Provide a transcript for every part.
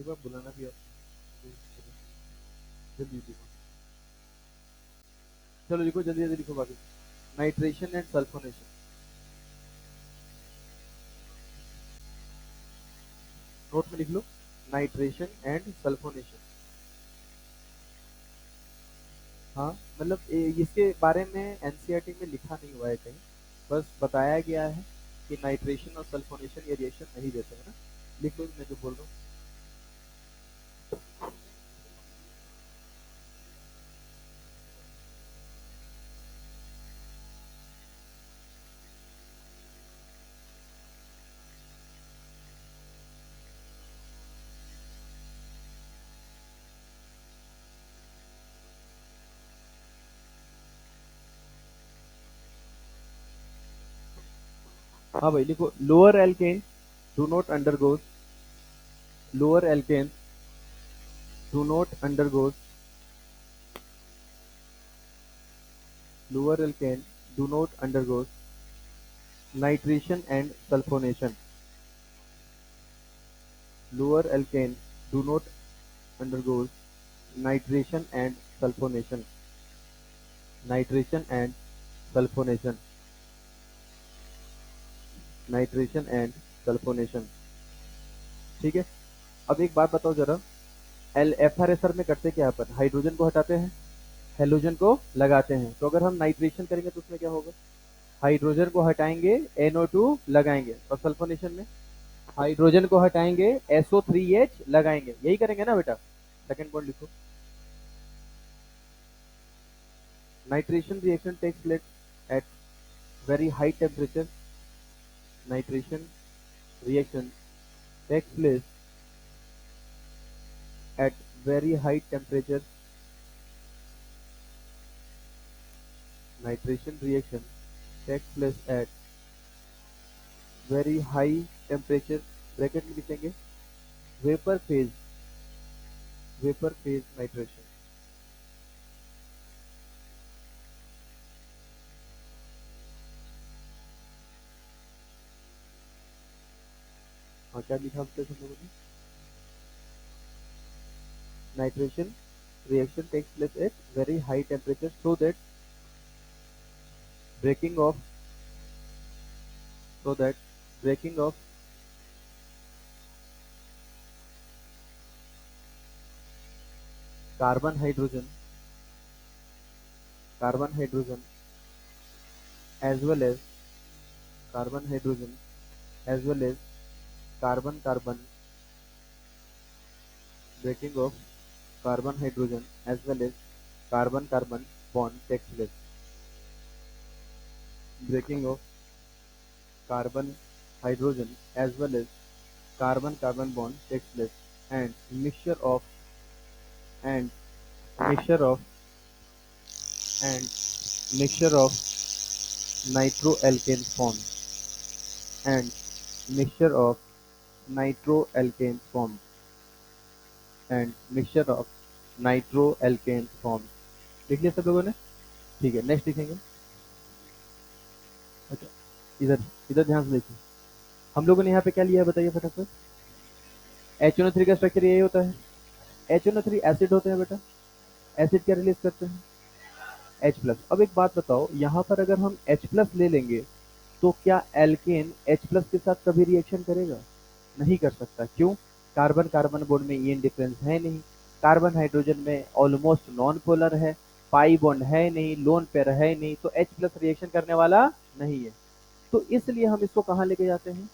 बार बुलाना भी जल्दी लिखो। चलो लिखो, जल्दी जल्दी लिखो बाकी। Nitration and sulphonation. नोट में लिख लो, नाइट्रेशन एंड सल्फोनेशन। हाँ, मतलब इसके बारे में एनसीईआरटी में लिखा नहीं हुआ है कहीं, बस बताया गया है कि नाइट्रेशन और सल्फोनेशन ये रिएक्शन नहीं देते हैं ना। लिख लो मैं जो बोल रहा हूँ। हाँ भाई लिखो, lower alkane do not undergoes, lower alkane do not undergoes, lower alkane do not undergoes nitration and sulphonation, lower alkane do not undergoes nitration and sulfonation, nitration and sulfonation, nitration and sulfonation। ठीक है। अब एक बात बताओ जरा, L F R S R में करते क्या अपन, हाइड्रोजन को हटाते हैं, हेलोजन को लगाते हैं। तो अगर हम नाइट्रेशन करेंगे तो उसमें क्या होगा, हाइड्रोजन को हटाएंगे NO2 लगाएंगे, और सल्फोनेशन में हाइड्रोजन को हटाएंगे SO3H लगाएंगे। यही करेंगे ना बेटा। सेकंड पॉइंट लिखो, nitration reaction takes place at very high temperature, nitration reaction takes place at very high temperature, nitration reaction takes place at very high temperature, bracket में लिखेंगे vapour phase, vapour phase nitration. हाँ क्या लिखा आपके हम लोगों ने, nitration reaction takes place at very high temperature so that breaking of, so that breaking of carbon hydrogen, carbon hydrogen as well as carbon hydrogen as well as carbon carbon, breaking of carbon hydrogen as well as carbon carbon bond takes place, breaking of carbon hydrogen as well as carbon carbon bond takes place, and and mixture of and mixture of nitroalkanes formed, and mixture of nitroalkanes formed, and mixture of nitroalkanes formed। लिख लिया सब लोगों ने? ठीक है, next लिखेंगे। अच्छा, इधर इधर ध्यान से देखिए, हम लोगों ने यहाँ पे क्या लिया है बताइए फटाफट। HNO3 का स्ट्रक्चर यही होता है। HNO3 एसिड होते हैं बेटा, एसिड क्या रिलीज करते हैं, H+। अब एक बात बताओ, यहाँ पर अगर हम H+ ले लेंगे तो क्या एल्केन H+ के साथ कभी रिएक्शन करेगा? नहीं कर सकता। क्यों? कार्बन कार्बन बॉन्ड में ईएन डिफरेंस है नहीं, कार्बन हाइड्रोजन में ऑलमोस्ट नॉन पोलर है, पाई बॉन्ड है नहीं, लोन पेयर है नहीं, तो H+ रिएक्शन करने वाला नहीं है। तो इसलिए हम इसको कहाँ लेके जाते हैं,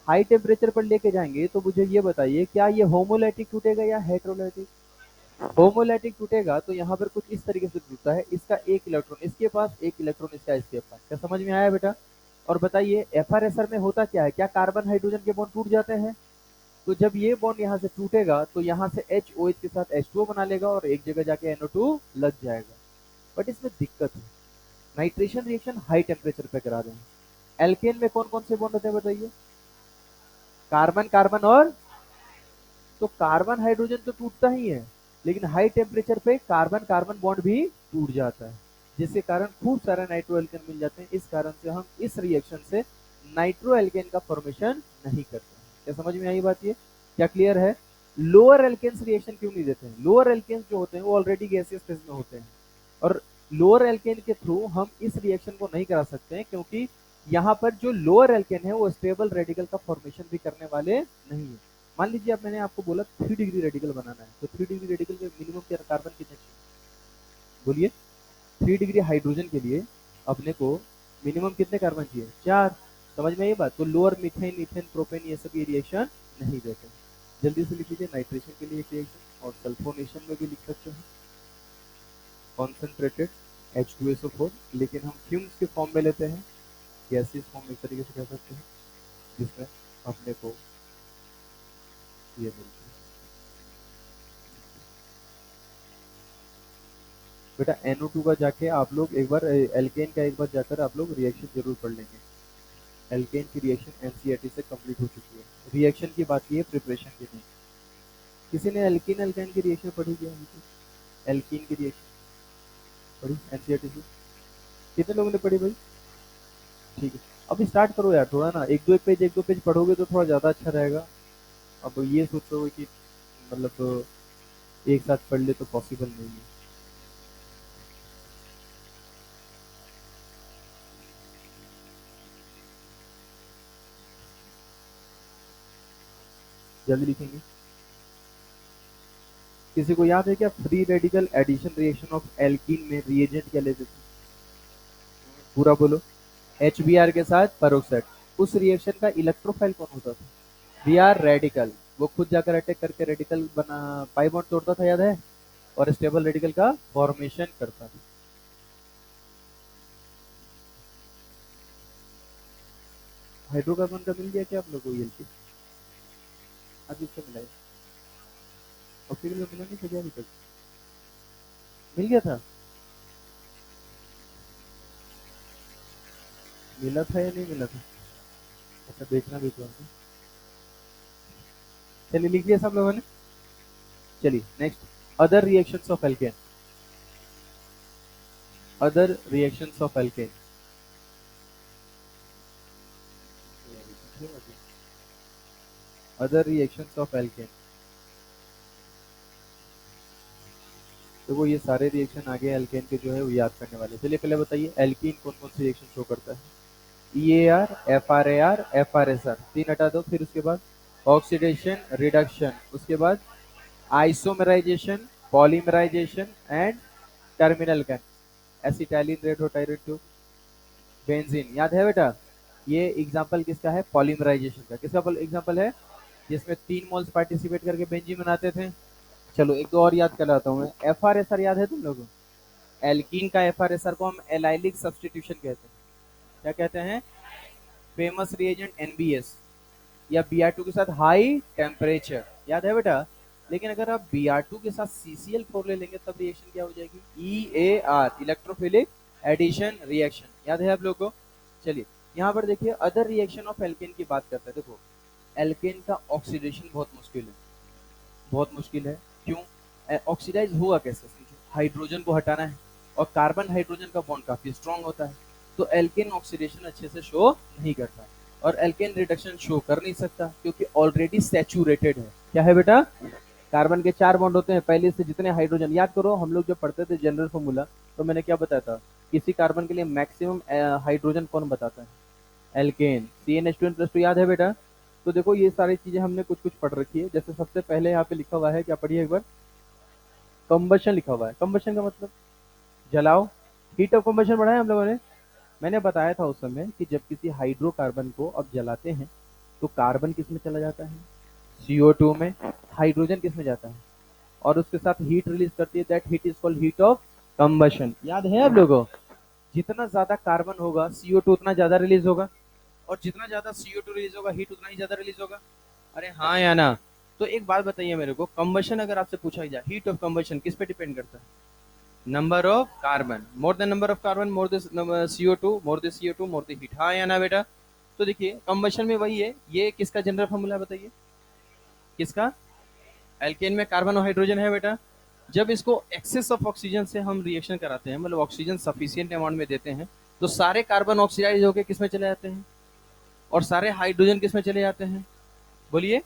हाई टेम्परेचर पर लेके जाएंगे। तो मुझे ये बताइए, क्या ये होमोलैटिक टूटेगा या हेट्रोलैटिक? होमोलैटिक टूटेगा तो यहाँ पर कुछ इस तरीके से टूटता है, इसका एक इलेक्ट्रॉन इसके पास, एक इलेक्ट्रॉन इसका इसके पास। क्या समझ में आया बेटा? और बताइए एफआरएसआर में होता क्या है, क्या कार्बन हाइड्रोजन के बॉन्ड टूट जाते हैं? तो जब ये बॉन्ड यहाँ से टूटेगा तो यहाँ से HOH के साथ H2O बना लेगा और एक जगह जाके NO2 लग जाएगा। बट इसमें दिक्कत है, नाइट्रेशन रिएक्शन हाई टेम्परेचर पे करा रहे हैं। एल्केन में कौन कौन से बॉन्ड होते हैं बताइए? कार्बन कार्बन और, तो कार्बन हाइड्रोजन तो टूटता ही है, लेकिन हाई टेम्परेचर पे कार्बन कार्बन बॉन्ड भी टूट जाता है, जिसके कारण खूब सारे नाइट्रो एल्केन मिल जाते हैं। इस कारण से हम इस रिएक्शन से नाइट्रो एल्केन का फॉर्मेशन नहीं करते हैं। क्या समझ में आई बात? ये क्या क्लियर है? लोअर एल्केन्स रिएक्शन क्यों नहीं देते हैं? लोअर एल्केन्स जो होते हैं वो ऑलरेडी गैसियस फेज में होते हैं, और लोअर एल्केन के थ्रू हम इस रिएक्शन को नहीं करा सकते हैं, क्योंकि यहाँ पर जो लोअर एल्केन है वो स्टेबल रेडिकल का फॉर्मेशन भी करने वाले नहीं है। मान लीजिए अब मैंने आपको बोला 3 डिग्री रेडिकल बनाना है, तो 3 डिग्री रेडिकल में मिनिमम क्या कार्बन कितने चाहिए? बोलिए। 3 डिग्री हाइड्रोजन के लिए अपने को मिनिमम कितने कार्बन चाहिए? 4। समझ में ये बात? तो लोअर मीथेन, ईथेन, प्रोपेन ये सब ये रिएक्शन नहीं देते। जल्दी से लिख लीजिए नाइट्रेशन के लिए एक रिएक्शन, और सल्फोनेशन में भी लिख सकते हैं कॉन्सेंट्रेटेड H2SO4, लेकिन हम फ्यूम्स के फॉर्म में लेते हैं, गैसेस फॉर्म एक तरीके से कह सकते हैं, जिसमें अपने को ये मिलता है। बेटा NO2 का जाके आप लोग एक बार, एल्केन का एक बार जाकर आप लोग रिएक्शन जरूर पढ़ लेंगे। एल्केन की रिएक्शन एनसीईआरटी से कंप्लीट हो चुकी है, रिएक्शन की बात की है, प्रिपरेशन की नहीं। किसी ने एल्कीन एल्केन की रिएक्शन पढ़ी क्या? एल्कीन की रिएक्शन पढ़ी एनसीईआरटी से? कितने लोगों ने पढ़ी भाई? ठीक है, अभी स्टार्ट करो यार थोड़ा ना, एक दो पेज पढ़ोगे तो थोड़ा ज़्यादा अच्छा रहेगा। अब ये सोचो कि मतलब एक साथ पढ़ ले तो पॉसिबल नहीं है। जल्दी लिखेंगे। किसी को याद है क्या free radical addition reaction of alkene में रिएजेंट क्या लेते थे? पूरा बोलो। HBr के साथ पेरोक्साइड। उस रिएक्शन का इलेक्ट्रोफाइल कौन होता था? Br radical. वो खुद जाकर अटैक करके रेडिकल बना, पाई बॉन्ड तोड़ता था, याद है? और स्टेबल रेडिकल का फॉर्मेशन करता था। हाइड्रोकार्बन का मिल गया क्या आप लोगों को? ये आज इससे मिला है, ऑक्सीजन का मिला नहीं था क्या अभी तक? मिल गया था? मिला था या नहीं मिला था? अच्छा देखना भी तो है। चलिए लिख लिया सब लोगों ने? चलिए next, other reactions of alkene. Other reactions of alkene. Other reactions of alkene. तो वो ये सारे रिएक्शन आगे एल्केन के जो है वो याद करने वाले। चलिए पहले बताइए एल्कीन कौन कौन सी रिएक्शन शो करता है? EAR, FRAR, FRSR, 3 हटा दो। फिर उसके बाद ऑक्सीडेशन, रिडक्शन, उसके बाद isomerisation, polymerisation and terminal can, acetylene रेडोटाइरेट टू बेंजीन। याद है बेटा? ये एग्जांपल किसका है? पॉलीमराइजेशन का। किसका एग्जांपल है? जिसमें 3 मोल्स पार्टिसिपेट करके बेंजीन बनाते थे। चलो एक दो और याद कराता हूँ मैं। FRSR याद है तुम लोगों? एल्कीन का FRSR को हम एलाइलिक सब्स्टिट्यूशन कहते हैं। क्या कहते हैं? फेमस रिएजेंट NBS, या Br2 के साथ हाई टेम्परेचर। याद है बेटा? लेकिन अगर आप Br2 के साथ CCl4 ले लेंगे तब रिएक्शन क्या हो जाएगी? EAR, electrophilic addition reaction. याद है आप लोगों को? चलिए यहाँ पर देखिए अदर रिएक्शन ऑफ एल्केन की बात करते हैं। देखो एल्केन का ऑक्सीडेशन बहुत मुश्किल है, बहुत मुश्किल है। क्यों? ऑक्सीडाइज होगा कैसे? हाइड्रोजन को हटाना है, और कार्बन हाइड्रोजन का बॉन्ड काफी स्ट्रांग होता है, तो एल्केन ऑक्सीडेशन अच्छे से शो नहीं करता, और एल्केन रिडक्शन शो कर नहीं सकता क्योंकि ऑलरेडी सैचुरेटेड है। क्या है बेटा? कार्बन के 4 बॉन्ड होते हैं, पहले से जितने हाइड्रोजन, याद करो हम लोग जब पढ़ते थे जनरल फॉर्मूला, तो मैंने क्या बताया था? किसी कार्बन के लिए मैक्सिमम हाइड्रोजन कौन बताता है? एल्केन। CnH2n+2, याद है बेटा? तो देखो ये सारी चीजें हमने कुछ कुछ पढ़ रखी है। जैसे सबसे पहले यहाँ पे लिखा हुआ है, क्या पढ़िए एक बार? कंबशन लिखा हुआ है। कंबशन का मतलब जलाओ, हीट ऑफ कंबशन पढ़ा है हम लोगों ने। मैंने बताया था उस समय कि जब किसी हाइड्रोकार्बन को अब जलाते हैं तो कार्बन किस में चला जाता है? CO2 में। हाइड्रोजन किस में जाता है? और उसके साथ हीट रिलीज करती है, that heat is called heat of combustion. याद है आप लोगों? जितना ज्यादा कार्बन होगा CO2 उतना ज्यादा रिलीज होगा, और जितना ज्यादा CO2 रिलीज होगा हीट उतना ही ज्यादा रिलीज होगा। अरे हाँ या ना? तो एक बात बताइए मेरे को, कंबशन अगर आपसे पूछा जाए, हीट ऑफ कंबशन किस पे डिपेंड करता है? Number of carbon, more than number of carbon, more than CO2, more than CO2, more than heat. हाँ या ना बेटा? तो देखिए कंबशन में वही है। ये किसका जनरल फॉर्मूला बताइए? किसका? एल्केन में कार्बन और हाइड्रोजन है बेटा। जब इसको एक्सेस ऑफ ऑक्सीजन से हम रिएक्शन कराते हैं, मतलब ऑक्सीजन सफिशिएंट अमाउंट में देते हैं, तो सारे कार्बन ऑक्सीडाइज होकर किस में चले जाते हैं, और सारे हाइड्रोजन किस में चले जाते हैं? बोलिए।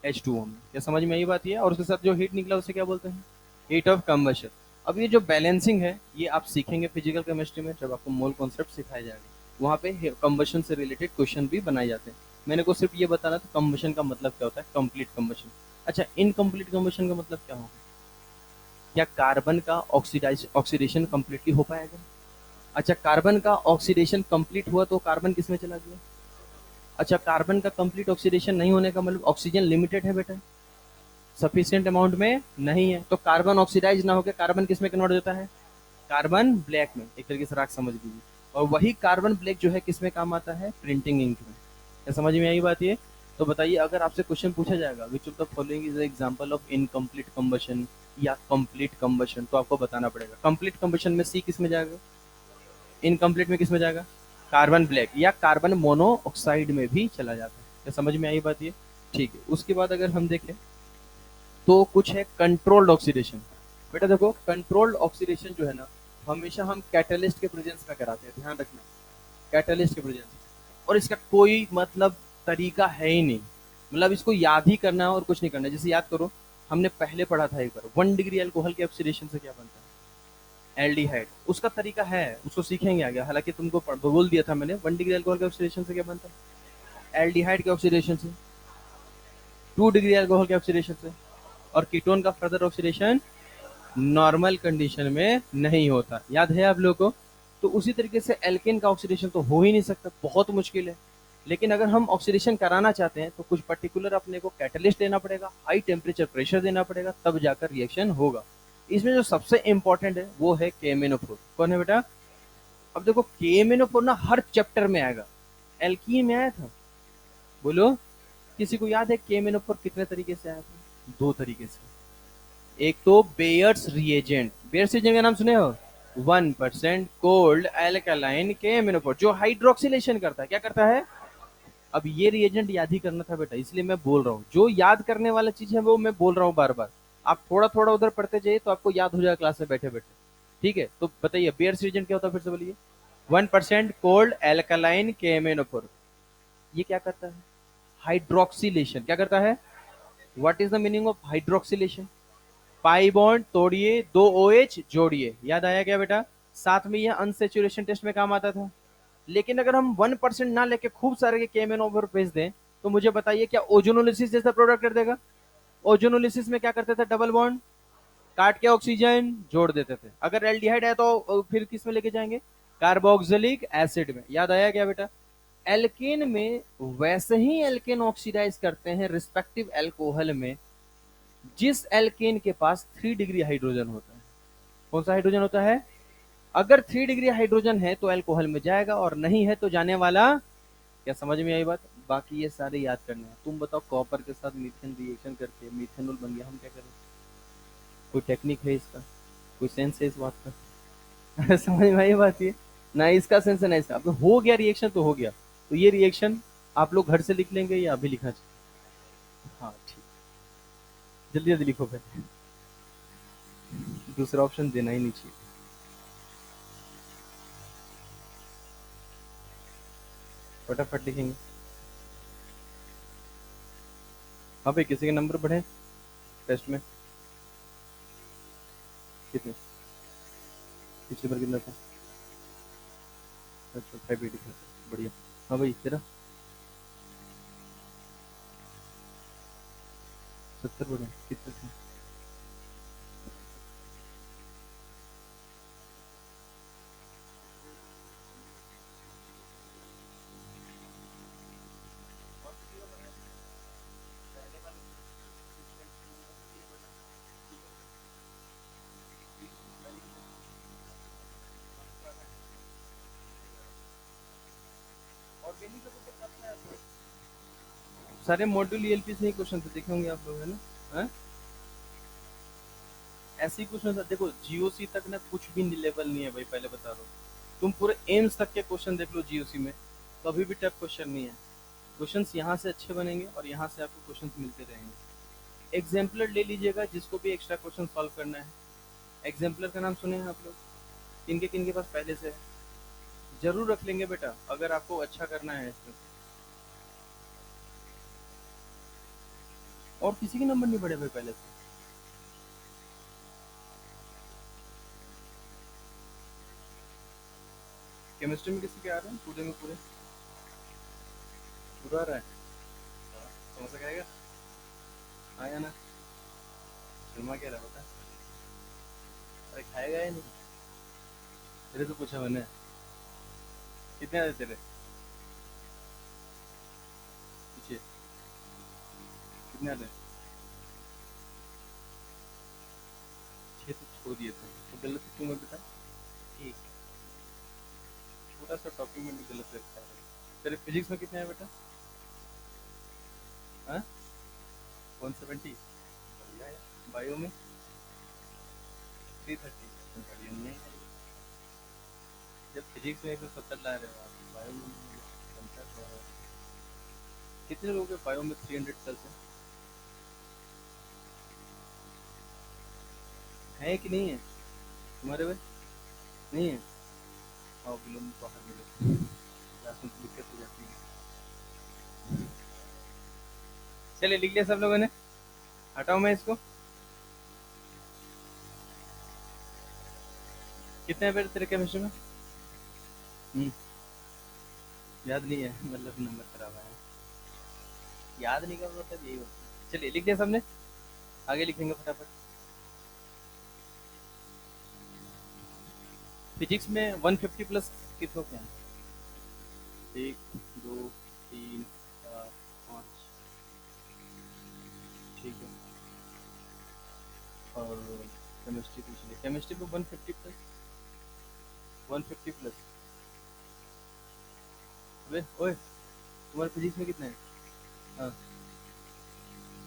H2O में। क्या समझ में आई बात ये? और उसके साथ जो हीट निकला उसे क्या बोलते हैं? Heat of combustion. अब ये जो बैलेंसिंग है ये आप सीखेंगे फिजिकल केमिस्ट्री में, जब आपको मोल कॉन्सेप्ट सिखाया जाएगा वहाँ पे कंबशन से रिलेटेड क्वेश्चन भी बनाए जाते हैं। मैंने को सिर्फ ये बताना था कंबशन का मतलब क्या होता है, कंप्लीट कंबशन। अच्छा, इनकम्प्लीट कंबशन का मतलब क्या होगा? क्या कार्बन का ऑक्सीडेशन कंप्लीटली हो पाएगा? अच्छा, कार्बन का ऑक्सीडेशन कंप्लीट हुआ तो कार्बन किसमें चला गया? अच्छा, कार्बन का कंप्लीट ऑक्सीडेशन नहीं होने का मतलब ऑक्सीजन लिमिटेड है बेटा, सफिशिएंट अमाउंट में नहीं है, तो कार्बन ऑक्सीडाइज ना होकर कार्बन किस में कन्वर्ट होता है? कार्बन ब्लैक में। एक तरीके से राख समझ लीजिए। और वही कार्बन ब्लैक जो है किस में काम आता है? प्रिंटिंग इंक में। क्या समझ में आई बात ये? तो बताइए, अगर आपसे क्वेश्चन पूछा जाएगा which of the following is example of incomplete combustion या कंप्लीट कंबशन, तो आपको बताना पड़ेगा कंप्लीट कंबशन में सी किस में जाएगा, इनकम्प्लीट में किस में जाएगा? कार्बन ब्लैक या कार्बन मोनोऑक्साइड में भी चला जाता है। क्या समझ में आई बात ये? ठीक है। उसके बाद अगर हम देखें तो कुछ है कंट्रोल्ड ऑक्सीडेशन। बेटा देखो, कंट्रोल्ड ऑक्सीडेशन जो है ना, हमेशा हम कैटलिस्ट के प्रेजेंस में कराते हैं, ध्यान रखना, कैटलिस्ट के प्रेजेंस। और इसका कोई मतलब तरीका है ही नहीं, मतलब इसको याद ही करना है और कुछ नहीं करना है। जैसे याद करो, हमने पहले पढ़ा था एक बार 1 डिग्री अल्कोहल के ऑक्सीडेशन से क्या बनता है? एल्डिहाइड। उसका तरीका है, उसको सीखेंगे आगे। हालांकि तुमको बोल दिया था मैंने 1 डिग्री अल्कोहल के ऑक्सीडेशन से क्या बनता है? एल्डिहाइड के ऑक्सीडेशन से। 2 डिग्री अल्कोहल के ऑक्सीडेशन से। और कीटोन का फर्दर ऑक्सीडेशन नॉर्मल कंडीशन में नहीं होता, याद है आप लोगों को? तो उसी तरीके से एल्केन का ऑक्सीडेशन तो हो ही नहीं सकता, बहुत मुश्किल है। लेकिन अगर हम ऑक्सीडेशन कराना चाहते हैं तो कुछ पर्टिकुलर अपने को कैटलिस्ट देना पड़ेगा, हाई टेम्परेचर प्रेशर देना पड़ेगा, तब जाकर रिएक्शन होगा। इसमें जो सबसे इंपॉर्टेंट है वो है KMnO4। कौन है बेटा? अब देखो, KMnO4 ना हर चैप्टर में आएगा। एल्कीन में आया था, बोलो, किसी को याद है KMnO4 कितने तरीके से आया था? 2 तरीके से। एक तो बेयर्स रिएजेंट, बेयर्स रिएजेंट का नाम सुने हो? 1% कोल्ड एल्कालाइन KMnO4 जो हाइड्रोक्सिलेशन करता है। क्या करता है? अब ये रिएजेंट याद ही करना था बेटा, इसलिए मैं बोल रहा हूँ, जो याद करने वाला चीज है वो मैं बोल रहा हूँ बार बार। आप थोड़ा थोड़ा उधर पढ़ते जाइए तो आपको याद हो जाएगा क्लास में बैठे बैठे। ठीक है, तो बताइए बेयर्स रिएजेंट क्या होता है, फिर से बोलिए। 1% कोल्ड एल्कालाइन KMnO4। ये क्या करता है? हाइड्रोक्सिलेशन। क्या करता है? What is the meaning of hydroxylation? Pi bond तोड़िए, 2 OH जोड़िए। याद आया क्या बेटा? साथ में ये अनसेचुरेशन टेस्ट में काम आता था। लेकिन अगर हम 1% ना लेके खूब सारे के KMnO4 भेज दें तो मुझे बताइए क्या ओजोनोलिसिस जैसा प्रोडक्ट कर देगा? ओजोनोलिसिस में क्या करते थे? डबल बॉन्ड काट के ऑक्सीजन जोड़ देते थे। अगर एल्डिहाइड है तो फिर किस में लेके जाएंगे? कार्बोक्सिलिक एसिड में। याद आया क्या बेटा? एल्केन में वैसे ही एल्केन ऑक्सीडाइज करते हैं रिस्पेक्टिव एल्कोहल में जिस एल्केन के पास 3 डिग्री हाइड्रोजन होता है। कौन सा हाइड्रोजन होता है? अगर 3 डिग्री हाइड्रोजन है तो अल्कोहल में जाएगा, और नहीं है तो जाने वाला। क्या समझ में आई बात? बाकी ये सारे याद करने हैं। तुम बताओ, कॉपर के साथ मीथेन रिएक्शन करके मीथेनॉल बन गया, हम क्या करें? कोई टेक्निक है इसका? कोई सेंस है इस बात का? समझ में आई बात? ये ना इसका सेंस है ना इसका। अब हो गया रिएक्शन तो हो गया। तो ये रिएक्शन आप लोग घर से लिख लेंगे या अभी लिखा चाहिए? हाँ ठीक, जल्दी जल्दी लिखो फिर, दूसरा ऑप्शन देना ही नहीं चाहिए। फटाफट लिखेंगे। हाँ भाई, किसी के नंबर बढ़े टेस्ट में? कितने? पिछली बार कितना था? अच्छा, 580 था, बढ़िया। हाँ भाई, तेरा? 70 बढ़े, कितने थे? सारे मॉड्यूल ELP से ही क्वेश्चन थे, देखे होंगे आप लोग, है ना? हाँ? ऐसे ही क्वेश्चन था। देखो, GOC तक ना कुछ भी लेवल नहीं है भाई, पहले बता रहा हूँ। तुम पूरे एम्स तक के क्वेश्चन देख लो GOC में, तो अभी भी टफ क्वेश्चन नहीं है। क्वेश्चंस यहाँ से अच्छे बनेंगे और यहाँ से आपको क्वेश्चंस मिलते रहेंगे। एग्जाम्पलर ले लीजिएगा जिसको भी एक्स्ट्रा क्वेश्चन सॉल्व करना है। एग्जाम्पलर का नाम सुने हैं आप लोग? किनके किनके पास पहले से है? जरूर रख लेंगे बेटा, अगर आपको अच्छा करना है इसमें। और किसी के नंबर नहीं पड़े भाई पहले से? केमिस्ट्री में किसी के आ रहे हैं पूरे में पूरे? पूरा आ रहा है? हाँ, समोसा खाएगा? आया ना? शर्मा क्या रहा बता। अरे खाएगा या नहीं? तेरे से पूछा मैंने। कितने आते तेरे पीछे? कितने आते? छह तो छोड़ दिए थे तो गलत क्यों मैं बेटा? ठीक। छोटा सा टॉपिक में भी गलत लगता है। तेरे फिजिक्स में कितने हैं बेटा? हाँ, 170? बढ़िया है। बायो में 330? बढ़िया नहीं है। जब फिजिक्स में 170 ला रहे हो आप, बायो में बनता तो है। कितने लोगों के बायो में 300 प्लस है कि नहीं है? तुम्हारे में नहीं है? आओ बिलोन बाहर मिलो, क्लास में तो दिक्कत हो जाती है। चलिए लिख लिया सब लोगों ने? हटाओ मैं इसको। कितने हैं फिर तेरे केमिस्ट्री में? हम्म, याद नहीं है मतलब नंबर खराब है। याद नहीं का मतलब यही होता है। चलिए लिख दिया सबने? आगे लिखेंगे फटाफट। फिजिक्स में 150 प्लस कितनों के हैं? एक, दो, तीन, चार, पाँच। ठीक है। और केमिस्ट्री पूछ लिया, केमिस्ट्री में 150 प्लस। 150 प्लस। अबे ओए, तुम्हारे फिजिक्स में कितने हैं? हाँ,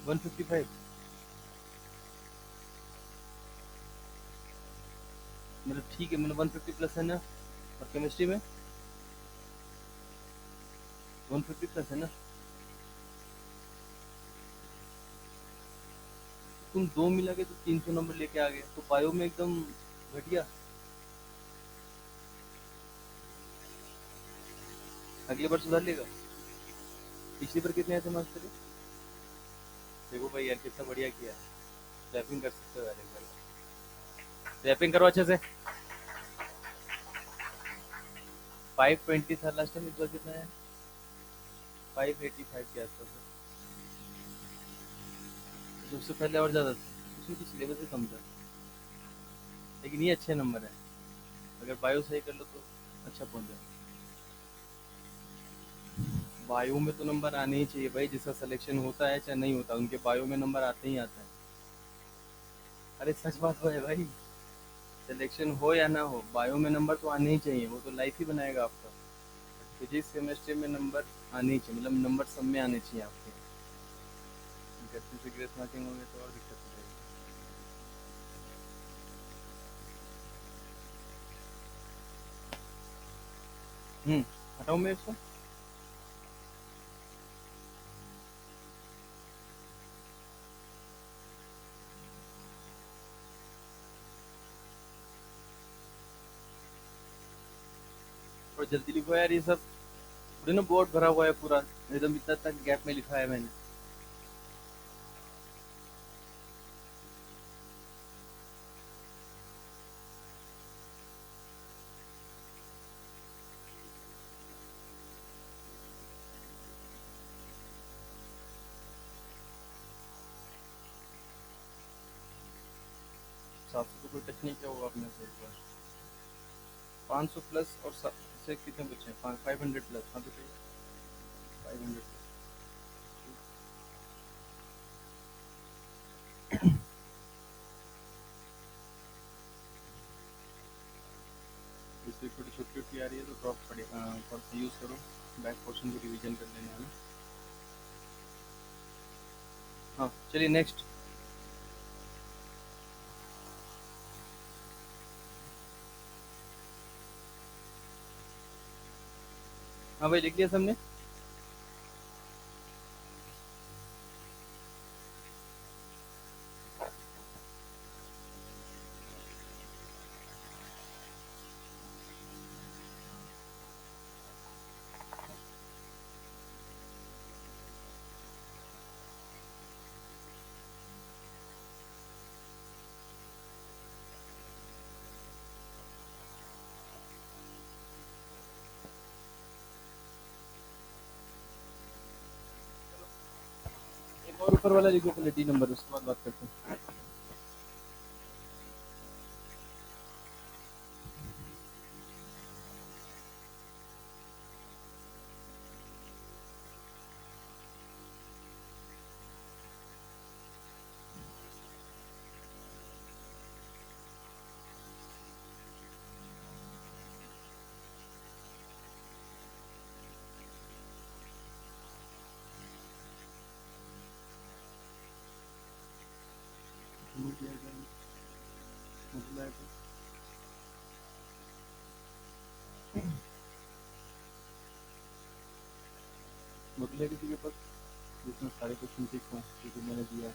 155। मतलब ठीक है, मतलब 150 प्लस है ना? और केमिस्ट्री में 150 प्लस है ना? तुम दो मिला के तो 300 नंबर लेके आ गए, तो बायो में एकदम घटिया। अगले बार सुधार लेगा। पिछली बार कितने आए थे मार्क्स तेरे? देखो भाई यार कितना बढ़िया किया है। रैपिंग कर सकते हो यार एक बार। रैपिंग करो अच्छे से। 520 था लास्ट टाइम, इस बार कितना है? 585 के आसपास है। तो उससे पहले और ज़्यादा था, उसमें तो सिलेबस ही कम था। लेकिन ये अच्छे नंबर है। अगर बायो सही कर लो तो अच्छा पहुंच जाओ। बायो में तो नंबर आने ही चाहिए भाई, जिसका सिलेक्शन होता है चाहे नहीं होता, उनके बायो में नंबर आते ही आते हैं। अरे सच बात है भाई। सिलेक्शन हो या ना हो, बायो में नंबर तो आने ही चाहिए, वो तो लाइफ ही बनाएगा आपका। फिजिक्स केमिस्ट्री में नंबर आने ही चाहिए, मतलब नंबर सब में आने चाहिए आपके। गलती से ग्रेस मार्किंग हो गया तो और दिक्कत हो जाएगी। हटाऊं मैं इसको? और जल्दी लिखो यार, ये सब पूरे ना बोर्ड भरा हुआ है पूरा, एकदम इतना तक गैप में लिखा है मैंने। सात सौ तो कोई टच नहीं किया होगा आपने से एक बार। 500 प्लस और से कितने बचे हैं? 500 प्लस, हाँ तो चाहिए 500 प्लस। इसलिए थोड़ी छुट्टी उट्टी आ रही है तो ड्रॉप पड़े थोड़ा सा यूज़ करो। बैक पोर्शन को रिवीजन कर लेना है ना। हाँ चलिए नेक्स्ट। हाँ भाई लिख लिया सबने? ऊपर वाला लिखो पहले, डी नंबर, उसके बाद बात करते हैं। मतलब किसी के पास जिसमें सारे क्वेश्चन ठीक हों, क्योंकि मैंने दिया है।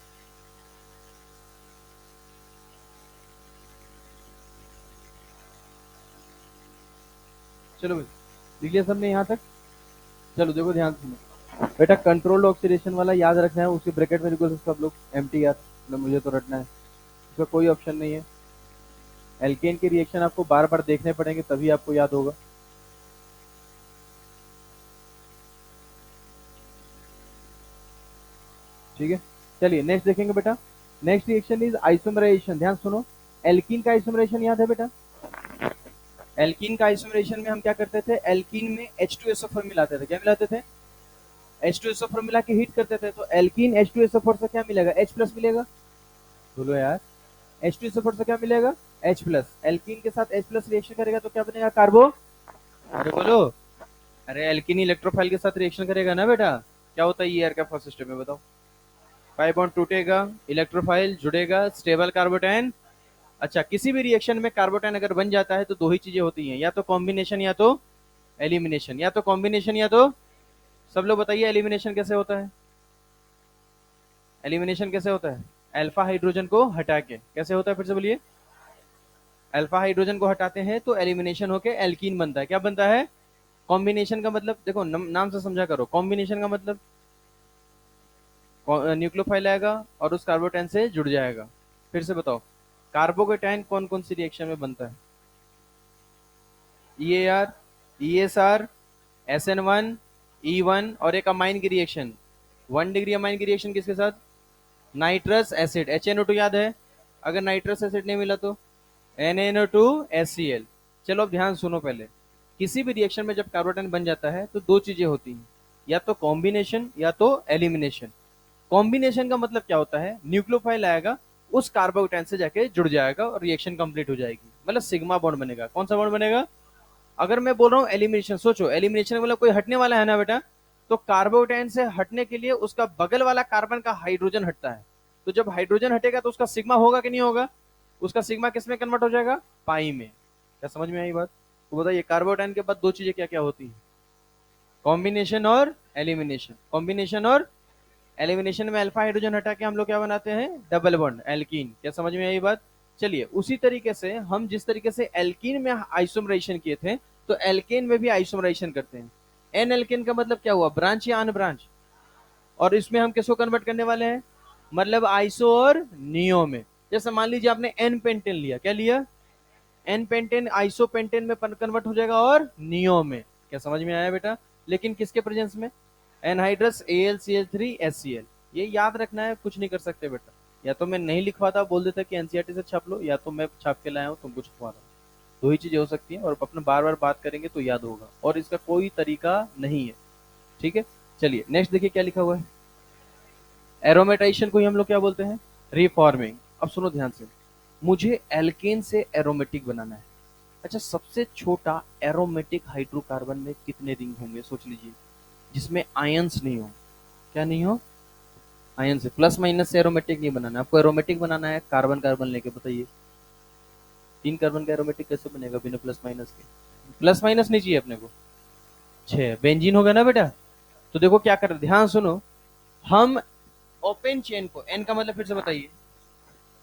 चलो भाई, लिख लिया सबने यहाँ तक? चलो देखो ध्यान से सुनो बेटा, कंट्रोल्ड ऑक्सीडेशन वाला याद रखना है, उसके ब्रैकेट में लिखो सब लोग एम यार, मतलब मुझे तो रटना है, उसका कोई ऑप्शन नहीं है। एल्केन के रिएक्शन आपको बार बार देखने पड़ेंगे तभी आपको याद होगा। ठीक है, चलिए नेक्स्ट देखेंगे बेटा। Next reaction is isomerisation. ध्यान सुनो, एल्कीन का आइसोमराइजेशन याद है बेटा? एल्कीन का आइसोमराइजेशन में हम क्या करते थे, एल्कीन में H2SO4 मिलाते थे। क्या मिलाते थे? H2SO4 मिला के हीट करते थे, तो एल्कीन H2SO4 से क्या मिलेगा? H प्लस मिलेगा। बोलो यार, H2SO4 से क्या मिलेगा? H plus. एल्कीन के साथ H प्लस रिएक्शन करेगा तो क्या बनेगा? कार्बो। अरे बोलो, अरे एल्कीन इलेक्ट्रोफाइल के साथ रिएक्शन करेगा ना बेटा। क्या होता है ER का फर्स्ट स्टेप में, बताओ? पाई बॉन्ड टूटेगा, इलेक्ट्रोफाइल जुड़ेगा, स्टेबल कार्बोटाइन। अच्छा, किसी भी रिएक्शन में कार्बोटाइन अगर बन जाता है तो दो ही चीजें होती हैं, या तो कॉम्बिनेशन या तो एलिमिनेशन। या तो कॉम्बिनेशन या तो, सब लोग बताइए एलिमिनेशन कैसे होता है? एलिमिनेशन कैसे होता है? अल्फा हाइड्रोजन को हटा के। कैसे होता है, फिर से बोलिए? अल्फा हाइड्रोजन को हटाते हैं तो एलिमिनेशन होके एल्कीन बनता है। क्या बनता है? कॉम्बिनेशन का मतलब देखो, नाम से समझा करो। कॉम्बिनेशन का मतलब न्यूक्लियोफाइल आएगा और उस कार्बोटाइन से जुड़ जाएगा। फिर से बताओ, कार्बोकेटाइन कौन कौन सी रिएक्शन में बनता है? EAR, ESR, SN1, E1 और एक अमाइन की रिएक्शन, 1 डिग्री अमाइन की रिएक्शन किसके साथ? नाइट्रस एसिड, HNO2 याद है? अगर नाइट्रस एसिड नहीं मिला तो NaNO2HCl। चलो अब ध्यान सुनो पहले, किसी भी रिएक्शन में जब कार्बोटाइन बन जाता है तो दो चीजें होती हैं, या तो कॉम्बिनेशन या तो एलिमिनेशन। कॉम्बिनेशन का मतलब क्या होता है? न्यूक्लियोफाइल आएगा, उस कार्बोकेटाइन से जाके जुड़ जाएगा और रिएक्शन कंप्लीट हो जाएगी, मतलब सिग्मा बॉन्ड बनेगा। कौन सा बॉन्ड बनेगा? अगर मैं बोल रहा हूँ एलिमिनेशन, सोचो एलिमिनेशन मतलब कोई हटने वाला है ना बेटा, तो कार्बोटाइन से हटने के लिए उसका बगल वाला कार्बन का हाइड्रोजन हटता है। तो जब हाइड्रोजन हटेगा तो उसका सिग्मा होगा कि नहीं होगा? उसका सिग्मा किस में कन्वर्ट हो जाएगा? पाई में। क्या समझ में आई बात? तो बताइए कार्बोटाइन के बाद दो चीजें क्या क्या होती है? कॉम्बिनेशन और एलिमिनेशन। कॉम्बिनेशन और एलिमिनेशन में अल्फा हाइड्रोजन हटा के हम लोग क्या बनाते हैं? Double bond, alkene. क्या समझ में आई बात? चलिए उसी तरीके से हम जिस तरीके से एल्कीन में आइसोमराइजेशन किए थे, तो एल्केन में भी आइसोमराइजेशन करते हैं। एन एल्केन का मतलब क्या हुआ? ब्रांच या अन ब्रांच। और इसमें हम किसको कन्वर्ट करने वाले हैं? मतलब आइसो और नियो में। जैसे मान लीजिए आपने एन पेंटेन लिया, क्या लिया? एन पेंटेन आइसो पेंटेन में कन्वर्ट हो जाएगा और नियो में। क्या समझ में आया बेटा? लेकिन किसके प्रेजेंस में? Anhydrous AlCl3HCl। ये याद रखना है, कुछ नहीं कर सकते बेटा। या तो मैं नहीं लिखवाता, बोल देता कि एनसीईआरटी से छाप लो, या तो मैं छाप के लाया हूँ तुमको छपवा रहा हूँ। दो ही चीजें हो सकती हैं, और अपना बार बार बात करेंगे तो याद होगा, और इसका कोई तरीका नहीं है। ठीक है, चलिए नेक्स्ट देखिए क्या लिखा हुआ है। एरोमेटाइजेशन को ही हम लोग क्या बोलते हैं? रिफॉर्मिंग। अब सुनो ध्यान से, मुझे एल्केन से एरोमेटिक बनाना है। अच्छा, सबसे छोटा एरोमेटिक हाइड्रोकार्बन में कितने रिंग होंगे सोच लीजिए, जिसमें आयंस नहीं हो। क्या नहीं हो? आयन से। प्लस माइनस से एरोमेटिक नहीं बनाना आपको, एरोमेटिक बनाना है कार्बन कार्बन लेके। बताइए 3 कार्बन का एरोमेटिक कैसे बनेगा बिना प्लस माइनस के? प्लस माइनस नहीं चाहिए अपने को। 6 बेंजीन होगा ना बेटा। तो देखो क्या कर रहे, ध्यान सुनो, हम ओपन चेन को, एन का मतलब फिर से बताइए,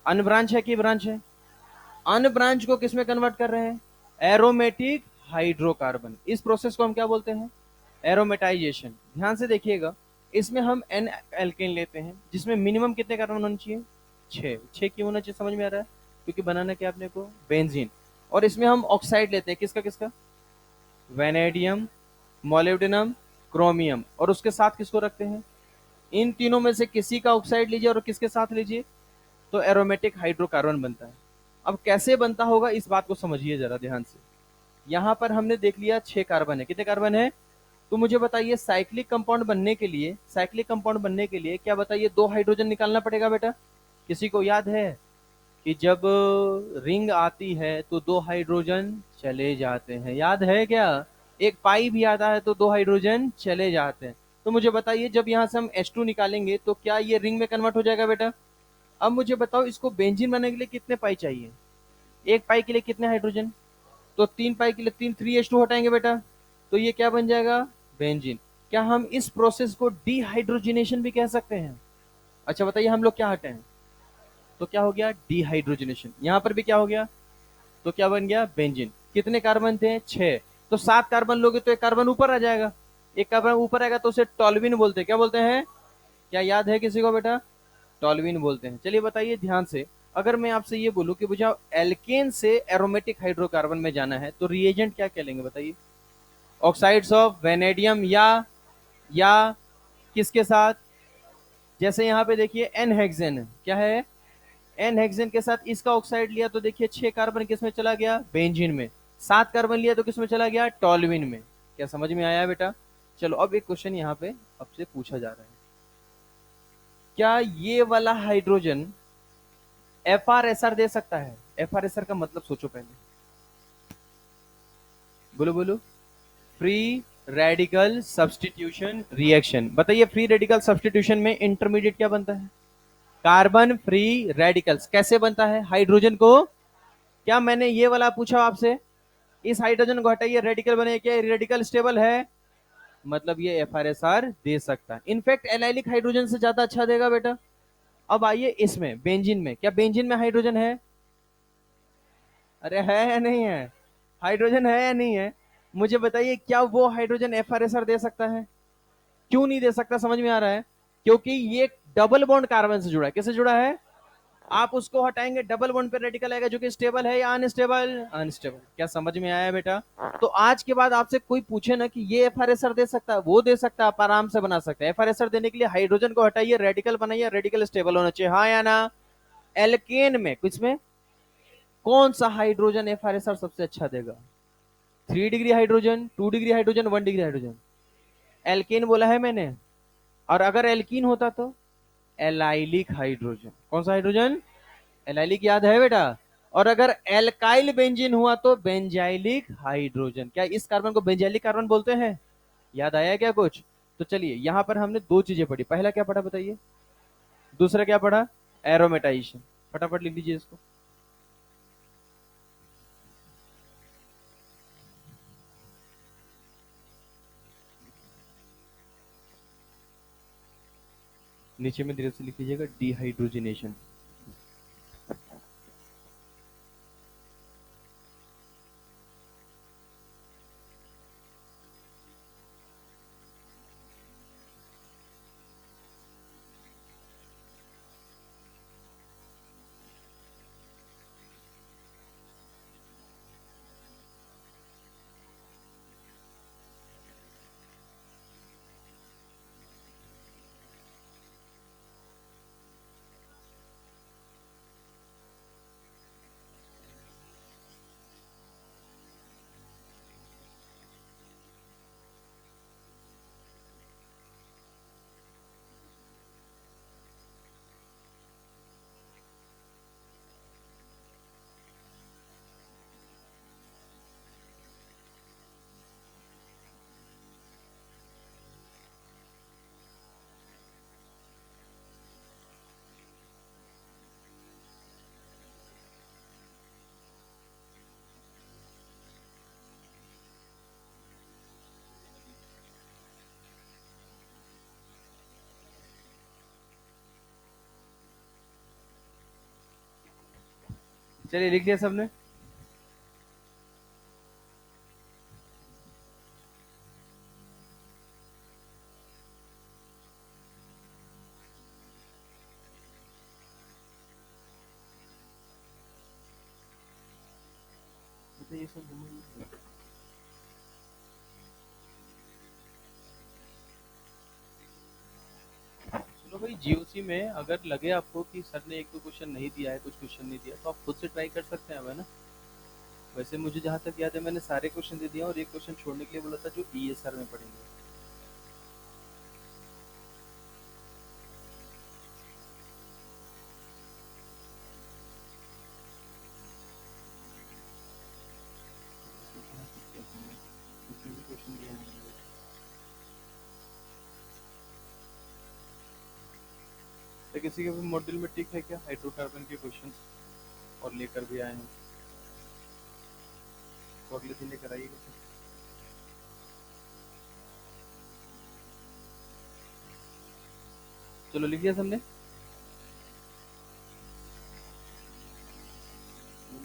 अनब्रांच है कि ब्रांच है? अनब्रांच को किस में कन्वर्ट कर रहे हैं? Aromatic hydrocarbon. इस प्रोसेस को हम क्या बोलते हैं? एरोमेटाइजेशन। ध्यान से देखिएगा, इसमें हम एन एल्केन लेते हैं जिसमें मिनिमम कितने कार्बन होने चाहिए? 6। 6 क्यों होना चाहिए समझ में आ रहा है? क्योंकि बनाना क्या अपने को? बेंजीन। और इसमें हम ऑक्साइड लेते हैं, किसका किसका? Vanadium, molybdenum, chromium. और उसके साथ किसको रखते हैं? इन तीनों में से किसी का ऑक्साइड लीजिए और किसके साथ लीजिए तो एरोमेटिक हाइड्रोकार्बन बनता है। अब कैसे बनता होगा इस बात को समझिए जरा ध्यान से। यहां पर हमने देख लिया 6 कार्बन है, कितने कार्बन है? तो मुझे बताइए साइक्लिक कंपाउंड बनने के लिए, साइक्लिक कंपाउंड बनने के लिए क्या बताइए 2 हाइड्रोजन निकालना पड़ेगा बेटा? किसी को याद है कि जब रिंग आती है तो 2 हाइड्रोजन चले जाते हैं, याद है क्या? एक पाई भी आता है तो 2 हाइड्रोजन चले जाते हैं। तो मुझे बताइए जब यहाँ से हम H2 निकालेंगे तो क्या ये रिंग में कन्वर्ट हो जाएगा बेटा? अब मुझे बताओ इसको बेंजीन बनने के लिए कितने पाई चाहिए? एक पाई के लिए कितने हाइड्रोजन? तो 3 पाई के लिए 3 3H2 हटाएंगे बेटा, तो ये क्या बन जाएगा? बेंजीन। क्या हम इस प्रोसेस को डिहाइड्रोजिनेशन भी कह सकते हैं? अच्छा बताइए हम लोग क्या हटे हैं तो क्या हो गया? डिहाइड्रोजनेशन। यहां पर भी क्या हो गया? तो क्या बन गया? बेंजीन। कितने कार्बन थे? 6। तो 7 कार्बन लोगे तो एक कार्बन ऊपर आ जाएगा, एक कार्बन ऊपर आएगा तो उसे टॉल्विन बोलते हैं। क्या बोलते हैं? क्या याद है किसी को बेटा? टॉल्विन बोलते हैं। चलिए बताइए ध्यान से, अगर मैं आपसे ये बोलूं कि मुझे एल्केन से एरोमेटिक हाइड्रोकार्बन में जाना है तो रिएजेंट क्या कहलेंगे बताइए? ऑक्साइड्स ऑफ वेनेडियम या किसके साथ? जैसे यहाँ पे देखिए एन हेक्सेन है, क्या है? एन हेक्सेन के साथ इसका ऑक्साइड लिया तो देखिए 6 कार्बन किसमें चला गया? बेंजीन में। 7 कार्बन लिया तो किसमें चला गया? टॉल्विन में। क्या समझ में आया बेटा? चलो अब एक क्वेश्चन यहाँ पे आपसे पूछा जा रहा है, क्या ये वाला हाइड्रोजन FR SR दे सकता है? FR SR का मतलब सोचो पहले, बोलो बोलो। Free radical substitution reaction. बताइए फ्री रेडिकल सब्स्टिट्यूशन में इंटरमीडिएट क्या बनता है? Carbon free radicals. कैसे बनता है? हाइड्रोजन को, क्या मैंने ये वाला पूछा आपसे? इस हाइड्रोजन को हटाइए रेडिकल बने, क्या रेडिकल स्टेबल है? मतलब ये FR SR दे सकता है। इनफैक्ट एलाइलिक हाइड्रोजन से ज्यादा अच्छा देगा बेटा। अब आइए इसमें बेंजीन में, क्या बेंजीन में हाइड्रोजन है? अरे है या नहीं है? हाइड्रोजन है या नहीं है? मुझे बताइए क्या वो हाइड्रोजन FR SR दे सकता है? क्यों नहीं दे सकता समझ में आ रहा है? क्योंकि ये डबल बॉन्ड कार्बन से जुड़ा है। किससे जुड़ा है? आप उसको हटाएंगे डबल बॉन्ड पे रेडिकल आएगा जो कि स्टेबल है या अनस्टेबल? अनस्टेबल। क्या समझ में आया बेटा? तो आज के बाद आपसे कोई पूछे ना कि ये FR SR दे सकता है, वो दे सकता है, आप आराम से बना सकते हैं। FR SR देने के लिए हाइड्रोजन को हटाइए, रेडिकल बनाइए, रेडिकल स्टेबल होना चाहिए, हाँ या ना? एल्केन में कुछ में कौन सा हाइड्रोजन FR SR सबसे अच्छा देगा? 3 degree hydrogen, 2 degree hydrogen, 1 degree hydrogen? Alkane बोला है मैंने। और अगर एल्कीन होता तो एलाइलिक हाइड्रोजन। कौन सा हाइड्रोजन? एलाइलिक, याद है बेटा? और अगर एल्काइल बेंजीन हुआ तो बेंजाइलिक हाइड्रोजन। क्या इस कार्बन को बेंजाइलिक कार्बन बोलते हैं? याद आया क्या कुछ? तो चलिए यहां पर हमने दो चीजें पढ़ी। पहला क्या पढ़ा बताइए? दूसरा क्या पढ़ा? एरोमेटाइजेशन। फटाफट लिख लीजिए इसको। नीचे में धीरे से लिख लीजिएगा डिहाइड्रोजिनेशन। चलिए लिख लिया सबने? ये सब भाई जीओसी में अगर लगे आपको कि सर ने एक दो क्वेश्चन नहीं दिया है, कुछ क्वेश्चन नहीं दिया, तो आप खुद से ट्राई कर सकते हैं, है ना। वैसे मुझे जहाँ तक याद है मैंने सारे क्वेश्चन दे दिया और एक क्वेश्चन छोड़ने के लिए बोला था जो ईएसआर में पढ़ेंगे। इसमें भी क्वेश्चन दिए हैं। तो किसी के भी मॉड्यूल में टिक है क्या हाइड्रोकार्बन के क्वेश्चन और लेकर भी आए हैं, तो अगले दिन लेकर आइएगा। चलो लिख दिया सबने।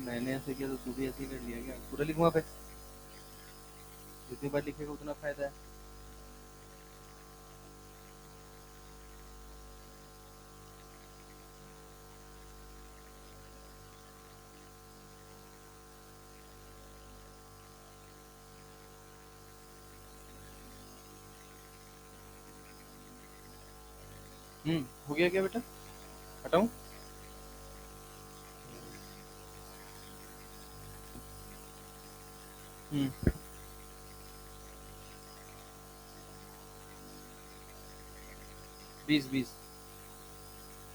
मैंने ऐसे किया तो तू भी ऐसे ही कर लिया क्या? पूरा लिखूंगा पे, जितनी बार लिखेगा उतना फायदा है। हो गया क्या बेटा? हटाऊं? हम्म 20 20।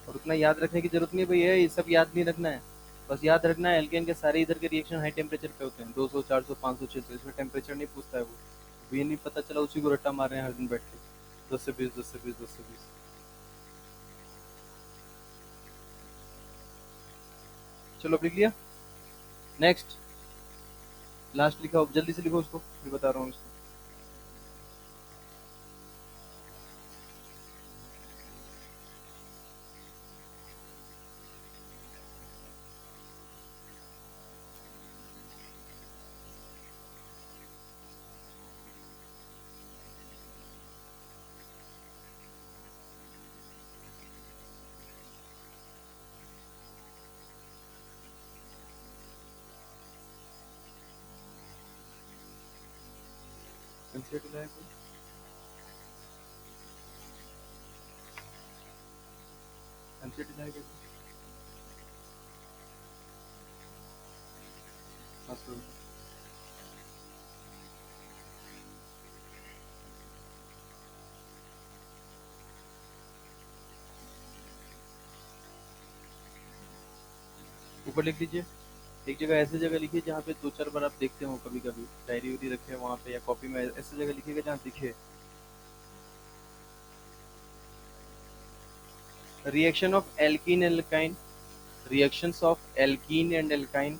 और उतना याद रखने की जरूरत नहीं है भैया, ये सब याद नहीं रखना है। बस याद रखना है एल्केन के सारे इधर के रिएक्शन हाई टेम्परेचर पे होते हैं, 200 400 500 600, इसमें टेम्परेचर नहीं पूछता है वो। ये नहीं पता चला उसी को रट्टा मार रहे हैं हर दिन बैठ के, 10 से 20 10 से 20 10 से 20। चलो अब लिख लिया। नेक्स्ट लास्ट लिखा, जल्दी से लिखो उसको, मैं बता रहा हूँ इसको। एनसीईआरटी लाया कोई? एनसीईआरटी लाया क्या? हाँ सर। ऊपर लिख लीजिए। एक जगह ऐसी जगह लिखिए जहाँ पे दो चार बार आप देखते हो, कभी कभी डायरी उरी रखे वहाँ पे या कॉपी में, ऐसी जगह लिखिएगा जहाँ दिखे। Reaction of alkene alkyne, reactions of alkene and alkyne,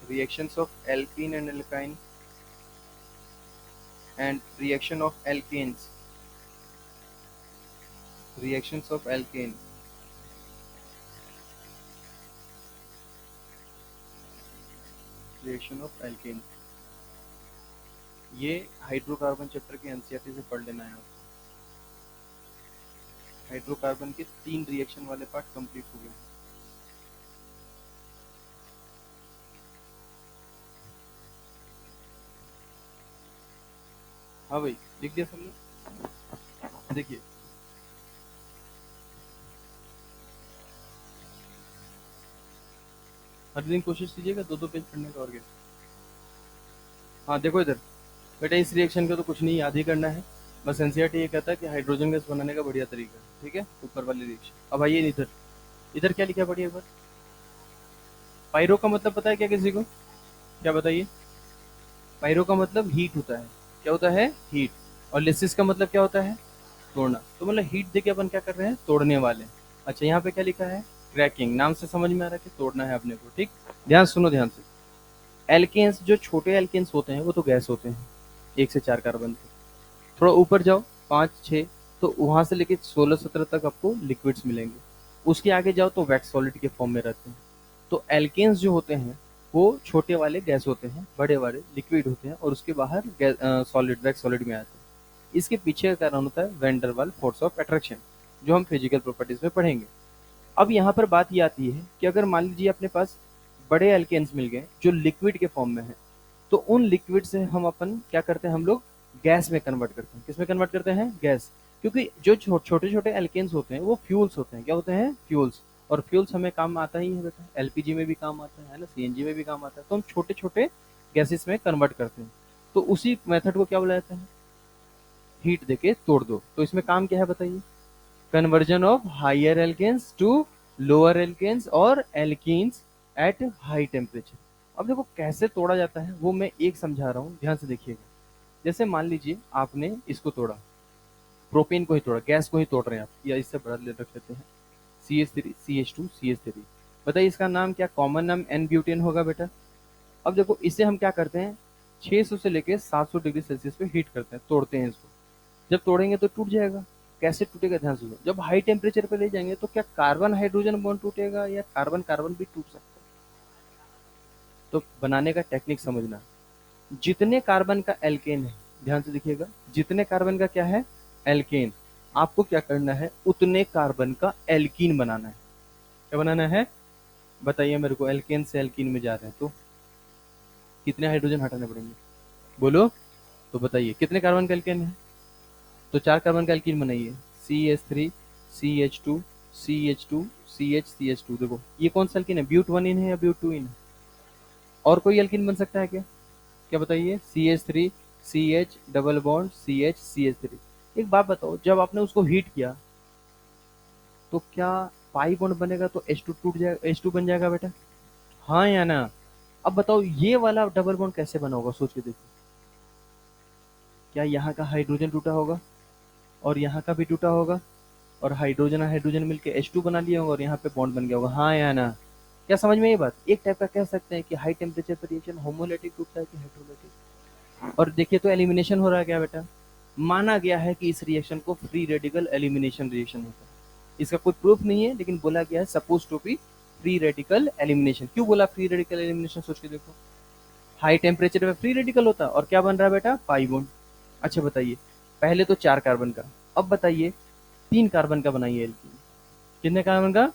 reactions of alkene and alkyne, and reaction of alkanes, reactions of alkane, reaction of alkane। ये हाइड्रोकार्बन चैप्टर के एनसीईआरटी से पढ़ लेना है आपको। हाइड्रोकार्बन के 3 रिएक्शन वाले पार्ट कंप्लीट हो गए। हाँ भाई लिख दिया सबने? देखिए हर दिन कोशिश कीजिएगा 2 2 पेज पढ़ने का, और क्या। हाँ देखो इधर बेटा, इस रिएक्शन का तो कुछ नहीं याद ही करना है, बस एनसीईआरटी ये कहता है कि हाइड्रोजन गैस बनाने का बढ़िया तरीका है, ठीक है, ऊपर वाली रिएक्शन। अब आइए इधर, इधर क्या लिखा है पढ़िए एक बार। पायरो का मतलब पता है क्या किसी को? क्या बताइए? पायरो का मतलब हीट होता है। क्या होता है? हीट। और लिसिस का मतलब क्या होता है? तोड़ना। तो मतलब हीट देके अपन क्या कर रहे हैं? तोड़ने वाले। अच्छा यहाँ पे क्या लिखा है? क्रैकिंग। नाम से समझ में आ रहा है कि तोड़ना है अपने को, ठीक। ध्यान सुनो ध्यान से। एल्केन्स जो छोटे एल्केन्स होते हैं वो तो गैस होते हैं, 1 से 4 कार्बन के। थोड़ा ऊपर जाओ 5 6, तो वहां से लेके 16 17 तक आपको लिक्विड्स मिलेंगे। उसके आगे जाओ तो वैक्स सॉलिड के फॉर्म में रहते हैं। तो एल्केन्स जो होते हैं वो छोटे वाले गैस होते हैं, बड़े वाले लिक्विड होते हैं, और उसके बाहर सॉलिड वैक्स सॉलिड में आते हैं। इसके पीछे का कारण होता है वैन डर वाल फोर्स ऑफ अट्रैक्शन, जो हम फिजिकल प्रॉपर्टीज में पढ़ेंगे। अब यहाँ पर बात ये आती है कि अगर मान लीजिए अपने पास बड़े एल्केन्स मिल गए जो लिक्विड के फॉर्म में है, तो उन लिक्विड से हम अपन क्या करते हैं, हम लोग गैस में कन्वर्ट करते हैं। किस में कन्वर्ट करते हैं? गैस। क्योंकि जो छोटे छोटे एल्केन्स होते हैं वो फ्यूल्स होते हैं। क्या होते हैं? फ्यूल्स। और फ्यूल्स हमें काम आता ही है बेटा, एलपीजी में भी काम आता है ना, सीएनजी में भी काम आता है। तो हम छोटे छोटे गैसेस में कन्वर्ट करते हैं। तो उसी मेथड को क्या बोला जाता है? हीट देके तोड़ दो। तो इसमें काम क्या है बताइए? Conversion of higher alkanes to lower alkanes और एल्कीन्स एट हाई टेम्परेचर। अब देखो कैसे तोड़ा जाता है वो मैं एक समझा रहा हूँ, ध्यान से देखिएगा। जैसे मान लीजिए आपने इसको तोड़ा, प्रोपेन को ही तोड़ा, गैस को ही तोड़ रहे हैं आप, या इससे बड़ा ले रख लेते हैं, CH3 CH2 CH3। बताइए इसका नाम क्या, कॉमन नाम एन ब्यूटेन होगा बेटा। अब देखो इसे हम क्या करते हैं, 600 से लेके 700 डिग्री सेल्सियस पे हीट करते हैं, तोड़ते हैं इसको। जब तोड़ेंगे तो टूट जाएगा। कैसे टूटेगा ध्यान से सुनो, जब हाई टेम्परेचर पे ले जाएंगे तो क्या कार्बन हाइड्रोजन बॉन्ड टूटेगा या कार्बन कार्बन भी टूट सकता है? तो बनाने का टेक्निक समझना। जितने कार्बन का एल्केन है, ध्यान से देखिएगा, जितने कार्बन का क्या है, एल्केन, आपको क्या करना है, उतने कार्बन का एल्कीन बनाना है। क्या बनाना है बताइए मेरे को, एल्केन से एल्कीन में जा रहे हैं तो कितने हाइड्रोजन हटाने पड़ेंगे? बोलो। तो बताइए कितने कार्बन का एल्केन है? तो 4 कार्बन का एल्कीन बनाइए, CH3 CH2 CH2 CH देखो ये कौन सा एल्कीन है, ब्यूट वन इन है या ब्यूट टू इन है? और कोई एल्कीन बन सकता है क्या? क्या बताइए, CH3 CH double bond CH CH3। एक बात बताओ, जब आपने उसको हीट किया तो क्या पाई बॉन्ड बनेगा तो H2 टूट जाएगा, H2 बन जाएगा बेटा, हाँ या ना? अब बताओ ये वाला डबल बॉन्ड कैसे बना होगा, सोच के देखो। क्या यहाँ का हाइड्रोजन टूटा होगा और यहाँ का भी टूटा होगा, और हाइड्रोजन हाइड्रोजन मिलके H2 बना लिया होगा और यहाँ पे बॉन्ड बन गया होगा, हाँ या ना? क्या समझ में ये बात? एक टाइप का कह सकते हैं कि हाई टेम्परेचर पर रिएक्शन होमोलिटिक टूटता है कि हाइड्रोलिटिक। और देखिए तो एलिमिनेशन हो रहा है क्या बेटा? माना गया है कि इस रिएक्शन को फ्री रेडिकल एलिमिनेशन रिएक्शन होता है। इसका कोई प्रूफ नहीं है लेकिन बोला गया है suppose to be free radical elimination. क्यों बोला फ्री रेडिकल एलिमिनेशन, सोच के देखो। हाई टेम्परेचर पे फ्री रेडिकल होता है और क्या बन रहा है बेटा, पाई बॉन्ड। अच्छा बताइए, पहले तो 4 कार्बन का, अब बताइए 3 कार्बन का बनाइए एल्कीन। कितने कार्बन का,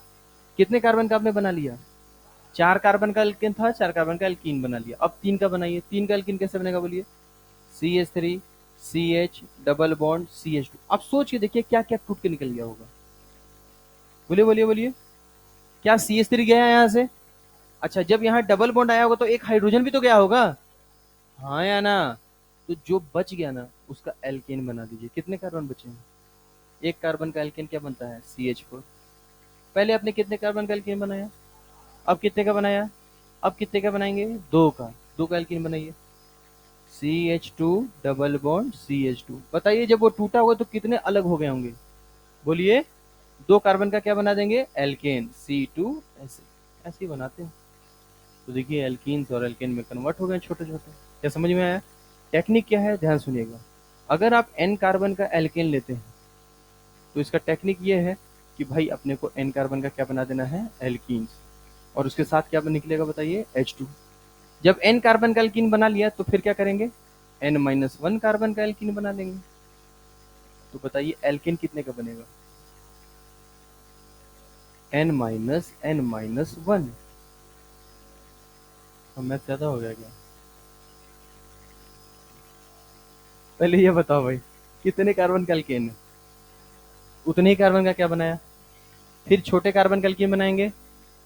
कितने कार्बन का आपने बना लिया? 4 कार्बन का एल्केन था, 4 कार्बन का एल्कीन बना लिया। अब 3 का बनाइए, 3 का एल्कीन कैसे बनेगा बोलिए? CH3 CH double bond CH2। अब सोच के देखिए क्या क्या टूट के निकल गया होगा, बोलिए बोलिए बोलिए। क्या CH3 गया यहाँ से? अच्छा जब यहाँ डबल बॉन्ड आया होगा तो एक हाइड्रोजन भी तो गया होगा, हाँ या ना? तो जो बच गया ना उसका एल्केन बना दीजिए। कितने कार्बन बचे हैं? एक कार्बन का एल्केन क्या बनता है, CH4। पहले आपने कितने कार्बन का एल्केन बनाया, अब कितने का बनाया, अब कितने का बनाएंगे, 2 का। 2 का एल्केन बनाइए, CH2 डबल बॉन्ड CH2। बताइए जब वो टूटा होगा तो कितने अलग हो गए होंगे, बोलिए। 2 कार्बन का क्या बना देंगे, एल्केन, C2। ऐसे ऐसे ही बनाते हैं। तो देखिए एल्कीन्स और एल्केन में कन्वर्ट हो गए छोटे छोटे। क्या समझ में आया? टेक्निक क्या है ध्यान सुनिएगा। अगर आप एन कार्बन का एल्केन लेते हैं तो इसका टेक्निक ये है कि भाई अपने को एन कार्बन का क्या बना देना है, एल्कीन्स। और उसके साथ क्या निकलेगा बताइए, H2। जब एन कार्बन का एल्कीन बना लिया तो फिर क्या करेंगे, N-1 कार्बन का एल्कीन बना लेंगे। तो बताइए एल्केन कितने का बनेगा, N-1। मैथ ज्यादा हो गया क्या? पहले ये बताओ भाई, कितने कार्बन का एल्केन है, उतने ही कार्बन का क्या बनाया। फिर छोटे कार्बन का एल्केन बनाएंगे,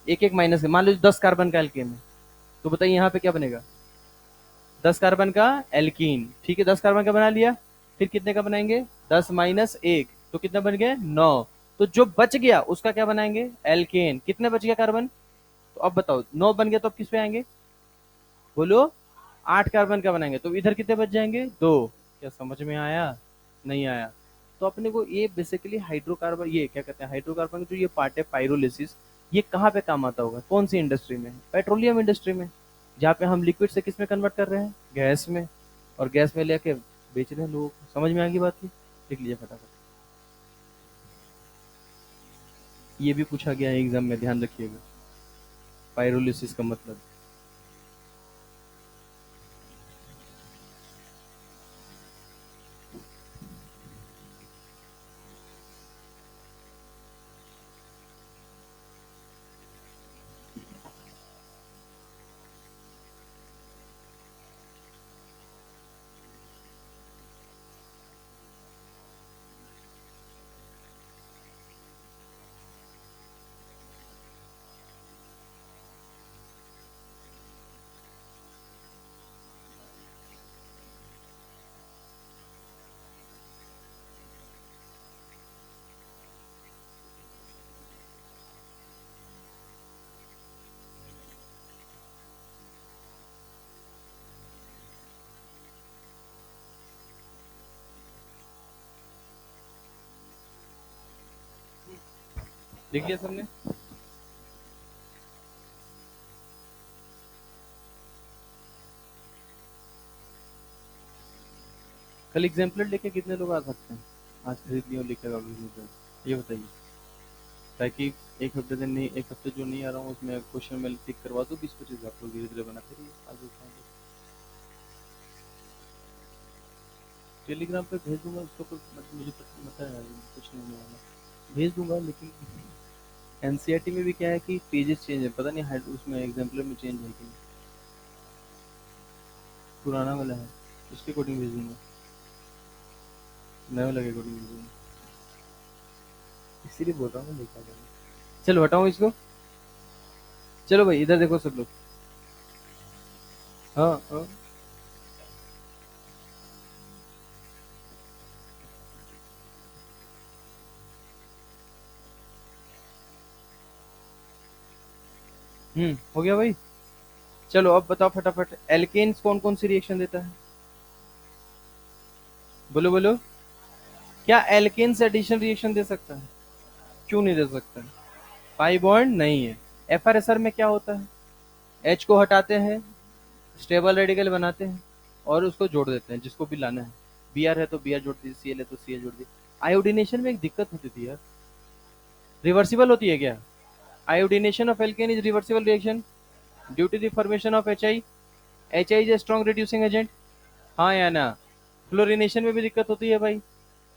एक एक माइनस, मान लो 10 कार्बन का एल्केन है, तो बताइए यहाँ पे क्या बनेगा, 10 कार्बन का एल्कीन। ठीक है 10 कार्बन का बना लिया, फिर कितने का बनाएंगे, 10 - 1 तो कितना बन गया, 9। तो जो बच गया उसका क्या बनाएंगे, एल्केन। कितने बच गया कार्बन, तो अब बताओ 9 बन गया तो अब किस पे आएंगे, बोलो। 8 कार्बन का बनाएंगे तो इधर कितने बच जाएंगे, 2। क्या समझ में आया, नहीं आया? तो अपने को ये बेसिकली हाइड्रोकार्बन, ये क्या कहते हैं, हाइड्रोकार्बन जो ये पार्ट है पाइरोलिसिस, ये कहाँ पे काम आता होगा, कौन सी इंडस्ट्री में, पेट्रोलियम इंडस्ट्री में, जहाँ पे हम लिक्विड से किस में कन्वर्ट कर रहे हैं, गैस में। और गैस में लेके बेच रहे हैं लोगों को। समझ में आ गई बात की? लिख लीजिए फटाफट। ये भी पूछा गया है एग्जाम में, ध्यान रखिएगा, पाइरोलिसिस का मतलब। लिख लिया सबने? कल एग्जाम्पलर लेके कितने लोग आ सकते हैं? आज खरीद लिया और लिखेगा ये बताइए, ताकि एक हफ्ते दिन नहीं, एक हफ्ते जो नहीं आ रहा हूँ उसमें क्वेश्चन में टिक करवा दो 20-25, आप लोग धीरे धीरे बनाते रहिए आगे आगे। टेलीग्राम पे भेज दूंगा उसको, कोई मुझे पता है कुछ नहीं होने वाला, भेज दूंगा। लेकिन एनसीईआरटी में भी क्या है कि पेजेस चेंज है, पता नहीं उसमें एग्जाम्पलर में चेंज है कि नहीं, पुराना वाला है उसके अकॉर्डिंग भेज दूंगा, नए वाला के अकॉर्डिंग भेज दूंगा, इसीलिए बोल रहा हूँ देखा जाएगा। चलो हटाओ इसको, चलो भाई इधर देखो सब लोग। हाँ हाँ। हो गया भाई। चलो अब बताओ फटाफट, एल्केन्स कौन कौन सी रिएक्शन देता है? बोलो बोलो। क्या एल्केन्स एडिशन रिएक्शन दे सकता है? क्यों नहीं दे सकता? पाई बॉन्ड नहीं है। एफआरएसआर में क्या होता है? एच को हटाते हैं, स्टेबल रेडिकल बनाते हैं और उसको जोड़ देते हैं जिसको भी लाना है। बी आर है तो बी आर जोड़ दीजिए, सी एल है तो सी एल जोड़ दीजिए। आयोडीनेशन में एक दिक्कत होती थी यार, रिवर्सिबल होती है क्या? Iodination of alkane is reversible reaction due to the formation of H I. H I is a strong reducing agent, हाँ या ना? फ्लोरिनेशन में भी दिक्कत होती है भाई,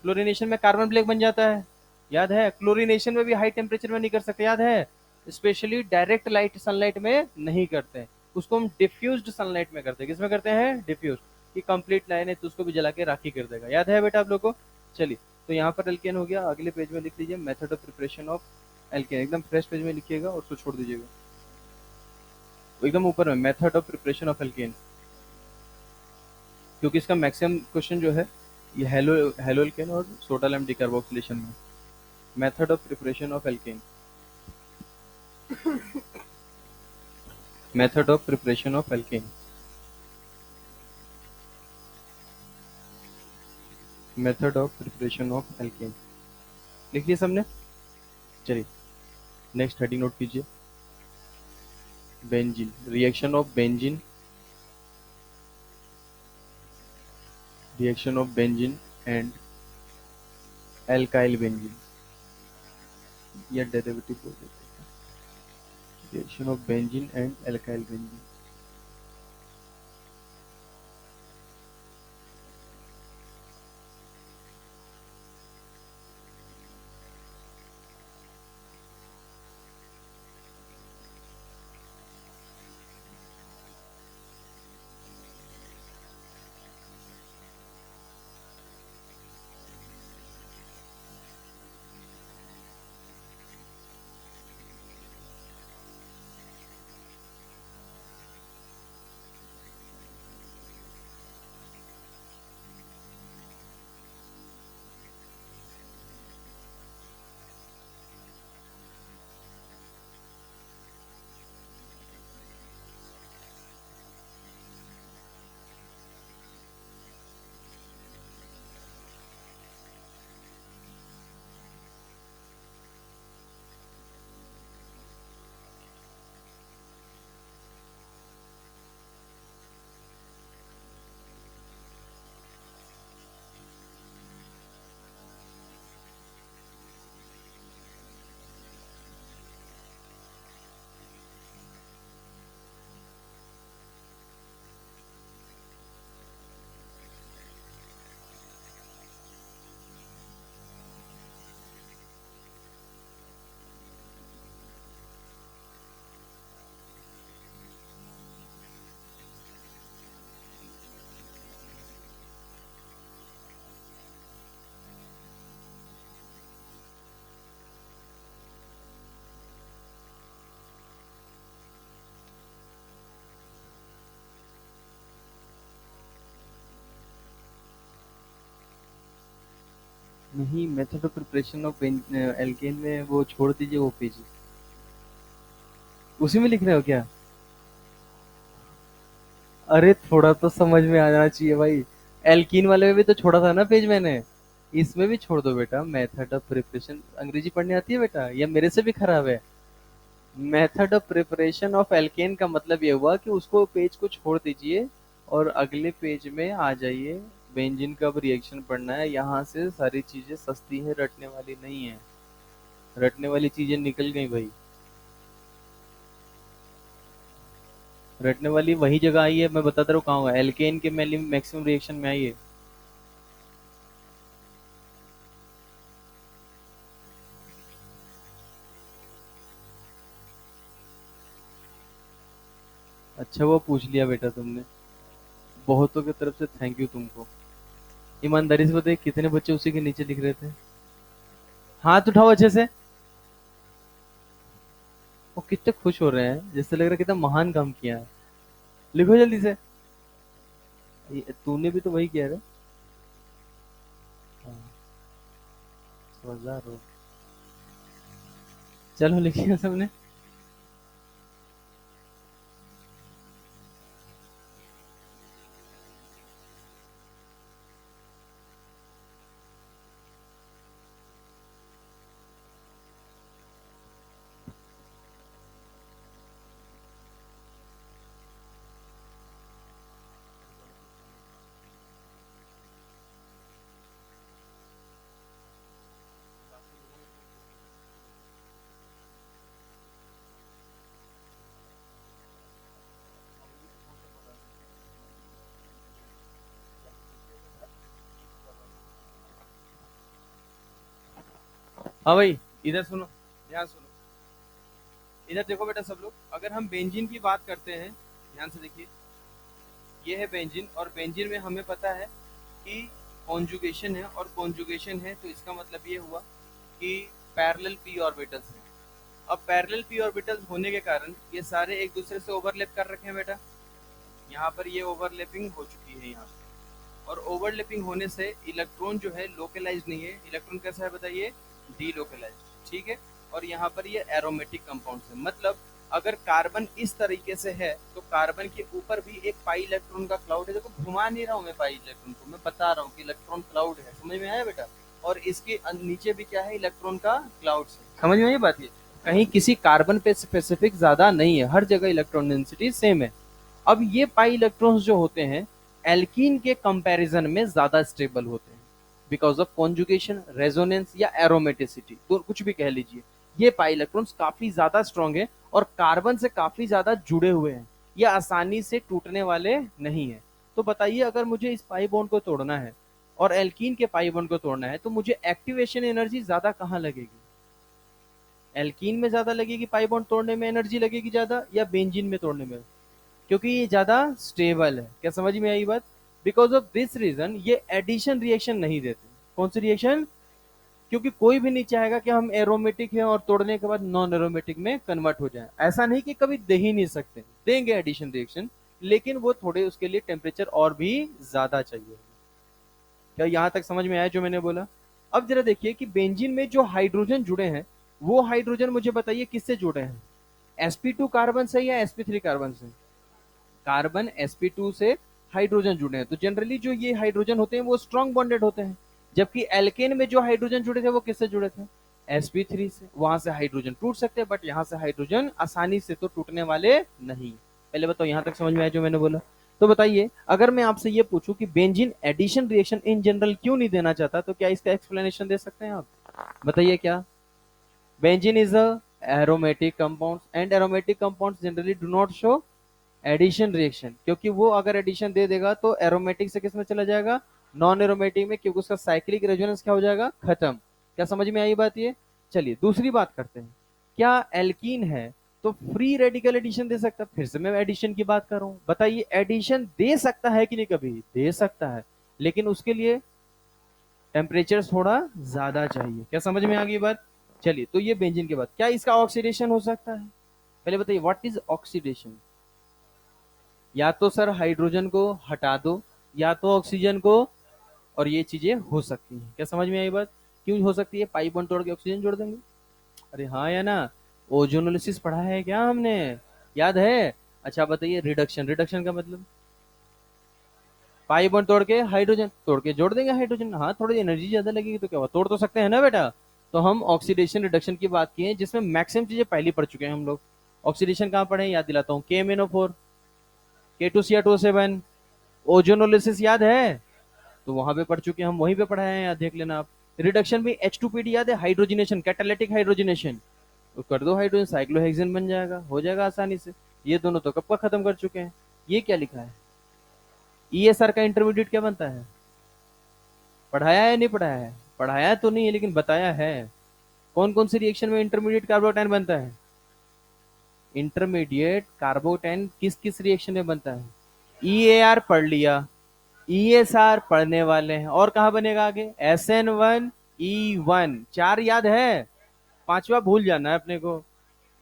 क्लोरीनेशन में कार्बन ब्लैक बन जाता है, याद है? क्लोरीनेशन में भी हाई टेम्परेचर में नहीं कर सकते, याद है? स्पेशली डायरेक्ट लाइट सनलाइट में नहीं करते, उसको हम डिफ्यूज्ड सनलाइट में करते हैं। किसमें करते हैं? डिफ्यूज। की कंप्लीट लाइन है तो उसको भी जला के राखी कर देगा, याद है बेटा आप लोग को? चलिए, तो यहाँ पर एल्केन हो गया। अगले पेज में लिख लीजिए method of preparation of alkene, एकदम फ्रेश पेज में लिखिएगा और उसको छोड़ दीजिएगा एकदम ऊपर में, method of preparation of alkene, क्योंकि इसका मैक्सिमम क्वेश्चन जो है ये हेलो एल्केन और सोडा लैम्प डिकार्बोक्सिलेशन में। Method of preparation of alkene, method of preparation of alkene, method of preparation of alkene, लिख लिया सबने? चलिए नेक्स्ट हेडिंग नोट कीजिए, benzene, reaction of benzene, reaction of benzene and alkyl benzene, या derivative बोल देते हैं, reaction of benzene and alkyl benzene. नहीं, method of preparation of alkane में वो छोड़ दीजिए, वो पेज उसी में लिख रहे हो क्या? अरे थोड़ा तो समझ में आ जाना चाहिए भाई, एल्कीन वाले में भी तो छोड़ा था ना पेज मैंने। इसमें भी छोड़ दो बेटा, मेथड ऑफ प्रिपरेशन। अंग्रेजी पढ़ने आती है बेटा, या मेरे से भी खराब है? Method of preparation of alkene का मतलब ये हुआ कि उसको पेज को छोड़ दीजिए और अगले पेज में आ जाइए। बेंजीन का अब रिएक्शन पढ़ना है। यहाँ से सारी चीजें सस्ती है, रटने वाली नहीं है। रटने वाली चीजें निकल गई भाई। रटने वाली वही जगह आई है, मैं बताता रहूँ कहाँ हुआ। एल्केन के मैक्सिमम रिएक्शन में आई है। अच्छा वो पूछ लिया बेटा तुमने। बहुतों की तरफ से थैंक यू तुमको। ईमानदारी से बताइए कितने बच्चे उसी के नीचे लिख रहे थे? हाथ उठाओ अच्छे से। वो कितने खुश हो रहे हैं, जैसे लग रहा है कितना महान काम किया है। लिखो जल्दी से। तूने भी तो वही किया है। हाँ, समझदार हो। चलो लिखिए सबने। हाँ भाई, इधर सुनो, ध्यान सुनो। इधर देखो बेटा सब लोग, अगर हम बेंजीन की बात करते हैं, ध्यान से देखिए। ये है बेंजीन, और बेंजीन में हमें पता है कि कॉन्जुगेशन है, और कॉन्जुगेशन है तो इसका मतलब ये हुआ कि पैरेलल पी ऑर्बिटल्स हैं। अब पैरेलल पी ऑर्बिटल्स होने के कारण ये सारे एक दूसरे से ओवरलैप कर रखे हैं बेटा। यहाँ पर ये ओवरलैपिंग हो चुकी है यहाँ पे। और ओवरलैपिंग होने से इलेक्ट्रॉन जो है लोकलाइज नहीं है। इलेक्ट्रॉन कैसा है बताइए? डी लोकलाइज, ठीक है। और यहाँ पर ये एरोमेटिक कंपाउंड है। मतलब अगर कार्बन इस तरीके से है तो कार्बन के ऊपर भी एक पाई इलेक्ट्रॉन का क्लाउड है। देखो घुमा नहीं रहा हूँ मैं पाई इलेक्ट्रॉन को, मैं बता रहा हूँ कि इलेक्ट्रॉन क्लाउड है। समझ में आया बेटा? और इसके नीचे भी क्या है? इलेक्ट्रॉन का क्लाउड है। समझ में आई बात? ये कहीं किसी कार्बन पे स्पेसिफिक ज्यादा नहीं है, हर जगह इलेक्ट्रॉन डेंसिटी सेम है। अब ये पाई इलेक्ट्रॉन्स जो होते हैं एल्कीन के कंपैरिजन में ज्यादा स्टेबल होते हैं, बिकॉज ऑफ कॉन्जुगेशन, रेजोनेंस या एरोमेटिसिटी, तो कुछ भी कह लीजिए। ये पाई इलेक्ट्रॉन्स काफी ज्यादा स्ट्रॉन्ग है और कार्बन से काफी ज्यादा जुड़े हुए हैं। ये आसानी से टूटने वाले नहीं है। तो बताइए, अगर मुझे इस पाई बॉन्ड को तोड़ना है और एल्कीन के पाई बॉन्ड को तोड़ना है, तो मुझे एक्टिवेशन एनर्जी ज्यादा कहाँ लगेगी? एल्कीन में ज्यादा लगेगी पाई बॉन्ड तोड़ने में एनर्जी लगेगी ज्यादा, या बेंजीन में तोड़ने में? क्योंकि ये ज्यादा स्टेबल है। क्या समझ में आई बात? बिकॉज ऑफ दिस रीजन ये एडिशन रिएक्शन नहीं देते। कौन सी रिएक्शन? क्योंकि कोई भी नहीं चाहेगा कि हम एरोमेटिक है और तोड़ने के बाद नॉन एरोमेटिक में कन्वर्ट हो जाए। ऐसा नहीं कि कभी दे ही नहीं सकते, देंगे एडिशन रिएक्शन, लेकिन वो थोड़े उसके लिए टेम्परेचर और भी ज्यादा चाहिए। क्या यहाँ तक समझ में आया जो मैंने बोला? अब जरा देखिए कि बेंजीन में जो हाइड्रोजन जुड़े हैं, वो हाइड्रोजन मुझे बताइए किससे जुड़े हैं? sp2 कार्बन से या sp3 कार्बन से? कार्बन sp2 से हाइड्रोजन जुड़े हैं, तो जनरली जो ये हाइड्रोजन होते हैं वो स्ट्रॉन्ग बॉन्डेड होते हैं। जबकि एल्केन में जो हाइड्रोजन जुड़े थे वो किससे जुड़े थे? sp3 से। वहां से हाइड्रोजन टूट सकते हैं, बट यहाँ से हाइड्रोजन आसानी से तो टूटने वाले नहीं। पहले बताओ यहाँ तक समझ में आया जो मैंने बोला? तो बताइए, अगर मैं आपसे ये पूछूं कि benzene addition reaction in general क्यों नहीं देना चाहता, तो क्या इसका एक्सप्लेनेशन दे सकते हैं आप? बताइए क्या? Benzene is a aromatic compounds and aromatic compounds generally do not show addition reaction, क्योंकि वो अगर एडिशन दे देगा तो एरोमेटिक से किस में चला जाएगा? नॉन एरोमेटिक में, क्योंकि उसका साइक्लिक रेजोनेंस क्या हो जाएगा? खत्म। क्या समझ में आई बात ये? चलिए दूसरी बात करते हैं। क्या एल्कीन है तो फ्री रेडिकल एडिशन दे सकता? फिर से मैं एडिशन की बात कर रहा हूं, बताइए एडिशन दे सकता है कि नहीं? कभी दे सकता है, लेकिन उसके लिए टेम्परेचर थोड़ा ज्यादा चाहिए। क्या समझ में आ गई बात? चलिए, तो ये बेंजीन के बाद क्या इसका ऑक्सीडेशन हो सकता है? पहले बताइए व्हाट इज ऑक्सीडेशन। या तो सर हाइड्रोजन को हटा दो, या तो ऑक्सीजन को, और ये चीजें हो सकती हैं। क्या समझ में आई बात? क्यों हो सकती है? पाई बॉन्ड तोड़ के ऑक्सीजन जोड़ देंगे। अरे हाँ या ना? ओजोनोलिसिस पढ़ा है क्या हमने? याद है? अच्छा बताइए, रिडक्शन, रिडक्शन का मतलब? पाई बॉन्ड तोड़ के हाइड्रोजन तोड़ के जोड़ देंगे हाइड्रोजन। हाँ, थोड़ी एनर्जी ज्यादा लगेगी तो क्या हुआ, तोड़ तो सकते हैं ना बेटा। तो हम ऑक्सीडेशन रिडक्शन की बात की है जिसमें मैक्सिमम चीजें पहले पढ़ चुके हैं हम लोग। ऑक्सीडेशन कहाँ पढ़े हैं, याद दिलाता हूँ, KMnO4, K2Cr2O7, ओजोनोलिसिस याद है, तो वहां पे पढ़ चुके हैं हम, वहीं पे पढ़ाए हैं, याद देख लेना आप। रिडक्शन में H2PD याद है, हाइड्रोजनेशन, कैटालिटिक हाइड्रोजनेशन, तो कर दो हाइड्रोजन, साइक्लोहेक्सेन बन जाएगा, हो जाएगा आसानी से। ये दोनों तो कब का खत्म कर चुके हैं। ये क्या लिखा है, ESR का इंटरमीडिएट क्या बनता है, पढ़ाया है नहीं पढ़ाया है, पढ़ाया तो नहीं है लेकिन बताया है। कौन कौन सी रिएक्शन में इंटरमीडिएट कार्बोकैटायन बनता है, इंटरमीडिएट कार्बोकैटायन किस किस रिएक्शन में बनता है। EAR पढ़ लिया, ESR पढ़ने वाले हैं, और कहा बनेगा आगे, SN1E1, चार याद है, पांचवा भूल जाना है अपने को,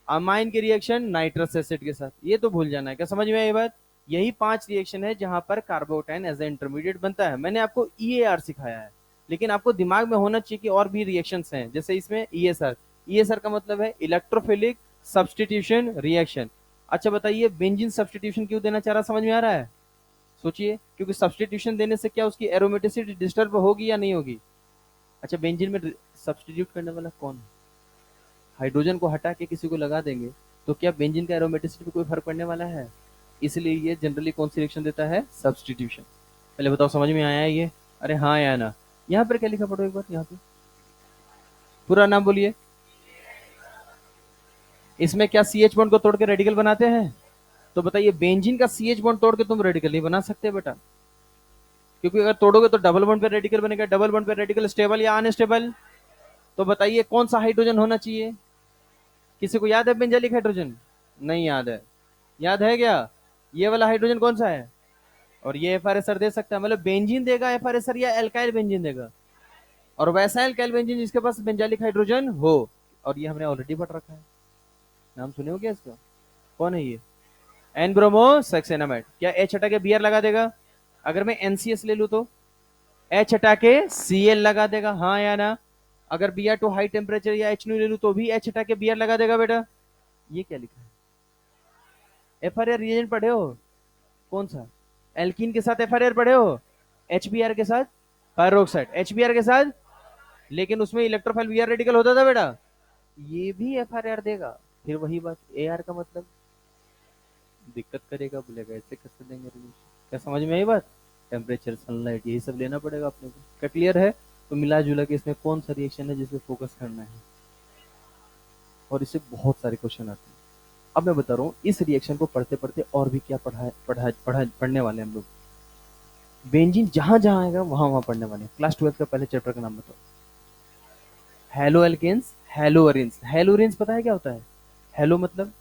अमाइन की रिएक्शन नाइट्रस एसिड के साथ, ये तो भूल जाना है। क्या समझ में आई बात। यही पांच रिएक्शन है जहां पर कार्बोकैटायन एज ए इंटरमीडिएट बनता है। मैंने आपको EAR सिखाया है, लेकिन आपको दिमाग में होना चाहिए कि और भी रिएक्शंस हैं, जैसे इसमें ESR, ESR का मतलब है इलेक्ट्रोफिलिक सब्सटीट्यूशन रिएक्शन। अच्छा बताइए, बेंजीन सब्सटीट्यूशन क्यों देना चाह रहा, समझ में आ रहा है, सोचिए, क्योंकि सब्सटीट्यूशन देने से क्या उसकी एरोमेटिसिटी डिस्टर्ब होगी या नहीं होगी। अच्छा, बेंजीन में सब्सटीट्यूट करने वाला कौन है, हाइड्रोजन को हटा के किसी को लगा देंगे तो क्या बेंजीन का एरोमेटिसिटी पे कोई फर्क पड़ने वाला है। इसलिए ये जनरली कौन सी रिएक्शन देता है, सब्सटीट्यूशन। पहले बताओ समझ में आया है ये, अरे हाँ या ना। यहाँ पर क्या लिखा, पढ़ो एक बार, यहाँ पे पूरा नाम बोलिए। इसमें क्या CH बॉन्ड को तोड़ के रेडिकल बनाते हैं, तो बताइए बेंजीन का CH बॉन्ड तोड़ के तुम रेडिकल नहीं बना सकते बेटा, क्योंकि अगर तोड़ोगे तो डबल बॉन्ड पे रेडिकल बनेगा, डबल बॉन्ड पे रेडिकल स्टेबल या अनस्टेबल। तो बताइए कौन सा हाइड्रोजन होना चाहिए, किसी को याद है बेंजालिक हाइड्रोजन, नहीं याद है, याद है क्या, ये वाला हाइड्रोजन कौन सा है, और ये FR दे सकता है, मतलब बेंजीन देगा FR या एल्काइल बेंजीन देगा, और वैसा एल्काइल बेंजीन जिसके पास बेंजालिक हाइड्रोजन हो। और ये हमने ऑलरेडी पढ़ रखा है, नाम सुने हो क्या इसका, कौन है ये, एन ब्रोमो सक्सेनामाइड। क्या H हटा के Br लगा देगा, अगर मैं NCS ले लू तो H हटा के Cl लगा देगा, हाँ या ना। अगर Br टू हाई टेम्परेचर या H ले लू तो भी H हटा के Br लगा देगा बेटा। ये क्या लिखा है, FR रिएजेंट पढ़े हो, कौन सा, एल्कीन के साथ FR पढ़े हो, HBr के साथ पायरोक्साइड, HBr के साथ, लेकिन उसमें इलेक्ट्रोफाइल Br रेडिकल होता था बेटा, ये भी FR देगा। फिर वही बात, AR का मतलब दिक्कत करेगा, बोलेगा ऐसे कैसे देंगे रिलेशन। क्या समझ में आई बात, टेम्परेचर, सनलाइट, यही सब लेना पड़ेगा अपने को। क्या क्लियर है। तो मिला जुला के इसमें कौन सा रिएक्शन है जिसपे फोकस करना है, और इससे बहुत सारे क्वेश्चन आते हैं। अब मैं बता रहा हूँ इस रिएक्शन को पढ़ते पढ़ते और भी क्या पढ़ने वाले हम लोग। बेंजीन जहां जहां आएगा वहां वहां पढ़ने वाले हैं। क्लास 12 का पहले चैप्टर का नाम बताओ, हेलो एल्केन्स, हेलोअरिन्स। हेलोअरिन्स पता है क्या होता है, हेलो मतलब,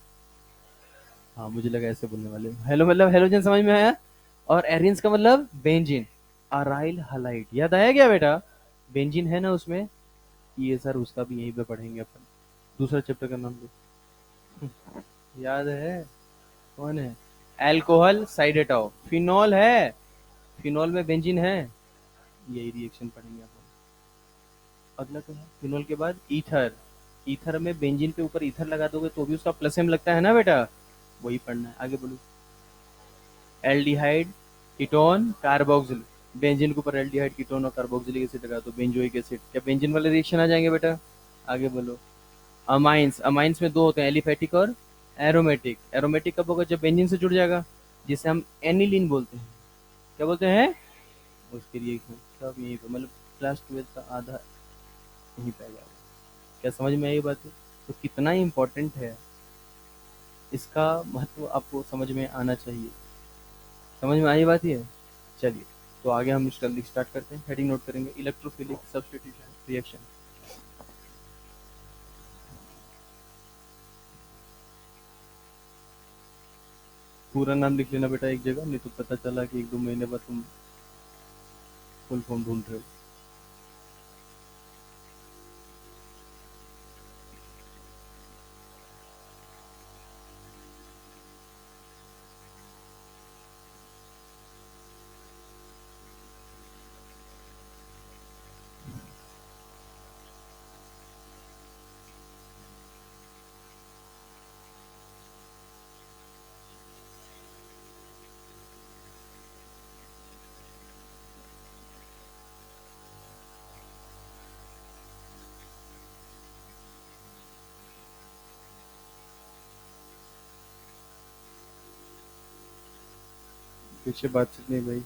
हाँ मुझे लगा ऐसे बोलने वाले, हेलो मतलब हेलोजन, समझ में आया, और एरिन्स का मतलब बेंजीन, अराइल हलाइड, याद आया क्या बेटा, बेंजीन है ना उसमें। ये सर उसका भी यहीं पे पढ़ेंगे अपन, दूसरा चैप्टर का नाम लो, याद है, कौन है, एल्कोहल साइडेटाओ, फिनॉल है, फिनॉल में बेंजीन है, यही रिएक्शन पढ़ेंगे अपन। अगला तो है फिनॉल के बाद ईथर, ईथर में बेंजीन के ऊपर ईथर लगा दोगे तो भी उसका प्लस एम लगता है ना बेटा, वही पढ़ना है। आगे बोलो, एल्डिहाइड कीटोन कार्बोक्सिल, बेंजीन के ऊपर एल्डिहाइड कीटोन और कार्बोक्सिलिक एसिड लगा तो बेंजोइक एसिड, क्या बेंजीन वाले रिएक्शन आ जाएंगे बेटा। आगे बोलो, अमाइंस, अमाइंस में दो होते हैं, एलिफेटिक और एरोमेटिक। एरोमेटिक कब होगा, जब बेंजीन से जुड़ जाएगा, जिसे हम एनिलीन बोलते हैं, क्या बोलते हैं, उसके रिएक्शन सब यहीं पे, मतलब क्लास 12 का आधा यहीं पे आ जाएगा। क्या समझ में आई बात है, तो कितना इंपॉर्टेंट है, इसका महत्व आपको समझ में आना चाहिए। समझ में आई बात ये, चलिए तो आगे हम जल्दी स्टार्ट करते हैं। हेडिंग नोट करेंगे, इलेक्ट्रोफिलिक सब्स्टिट्यूशन रिएक्शन। पूरा नाम लिख लेना बेटा एक जगह, नहीं तो पता चला कि 1-2 महीने बाद तुम फुल फॉर्म ढूंढ रहे हो। पीछे बातचीत नहीं भाई।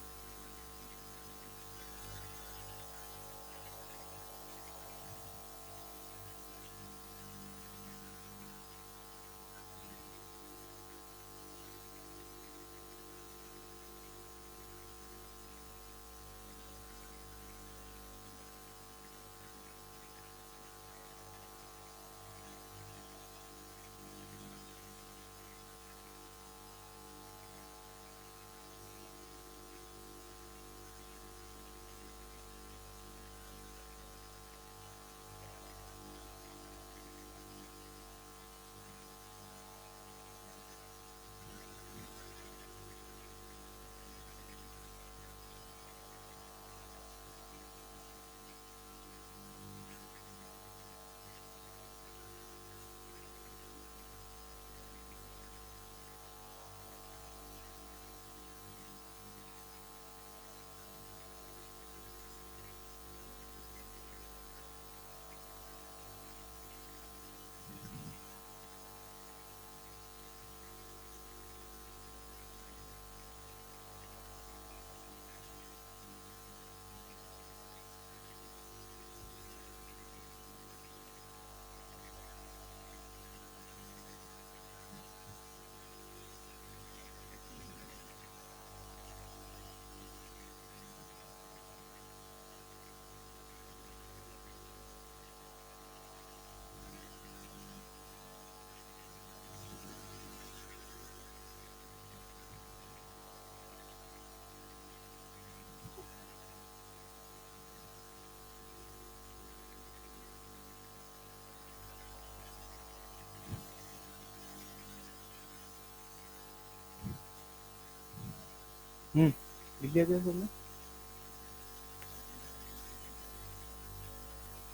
लिख लिया क्या तुमने?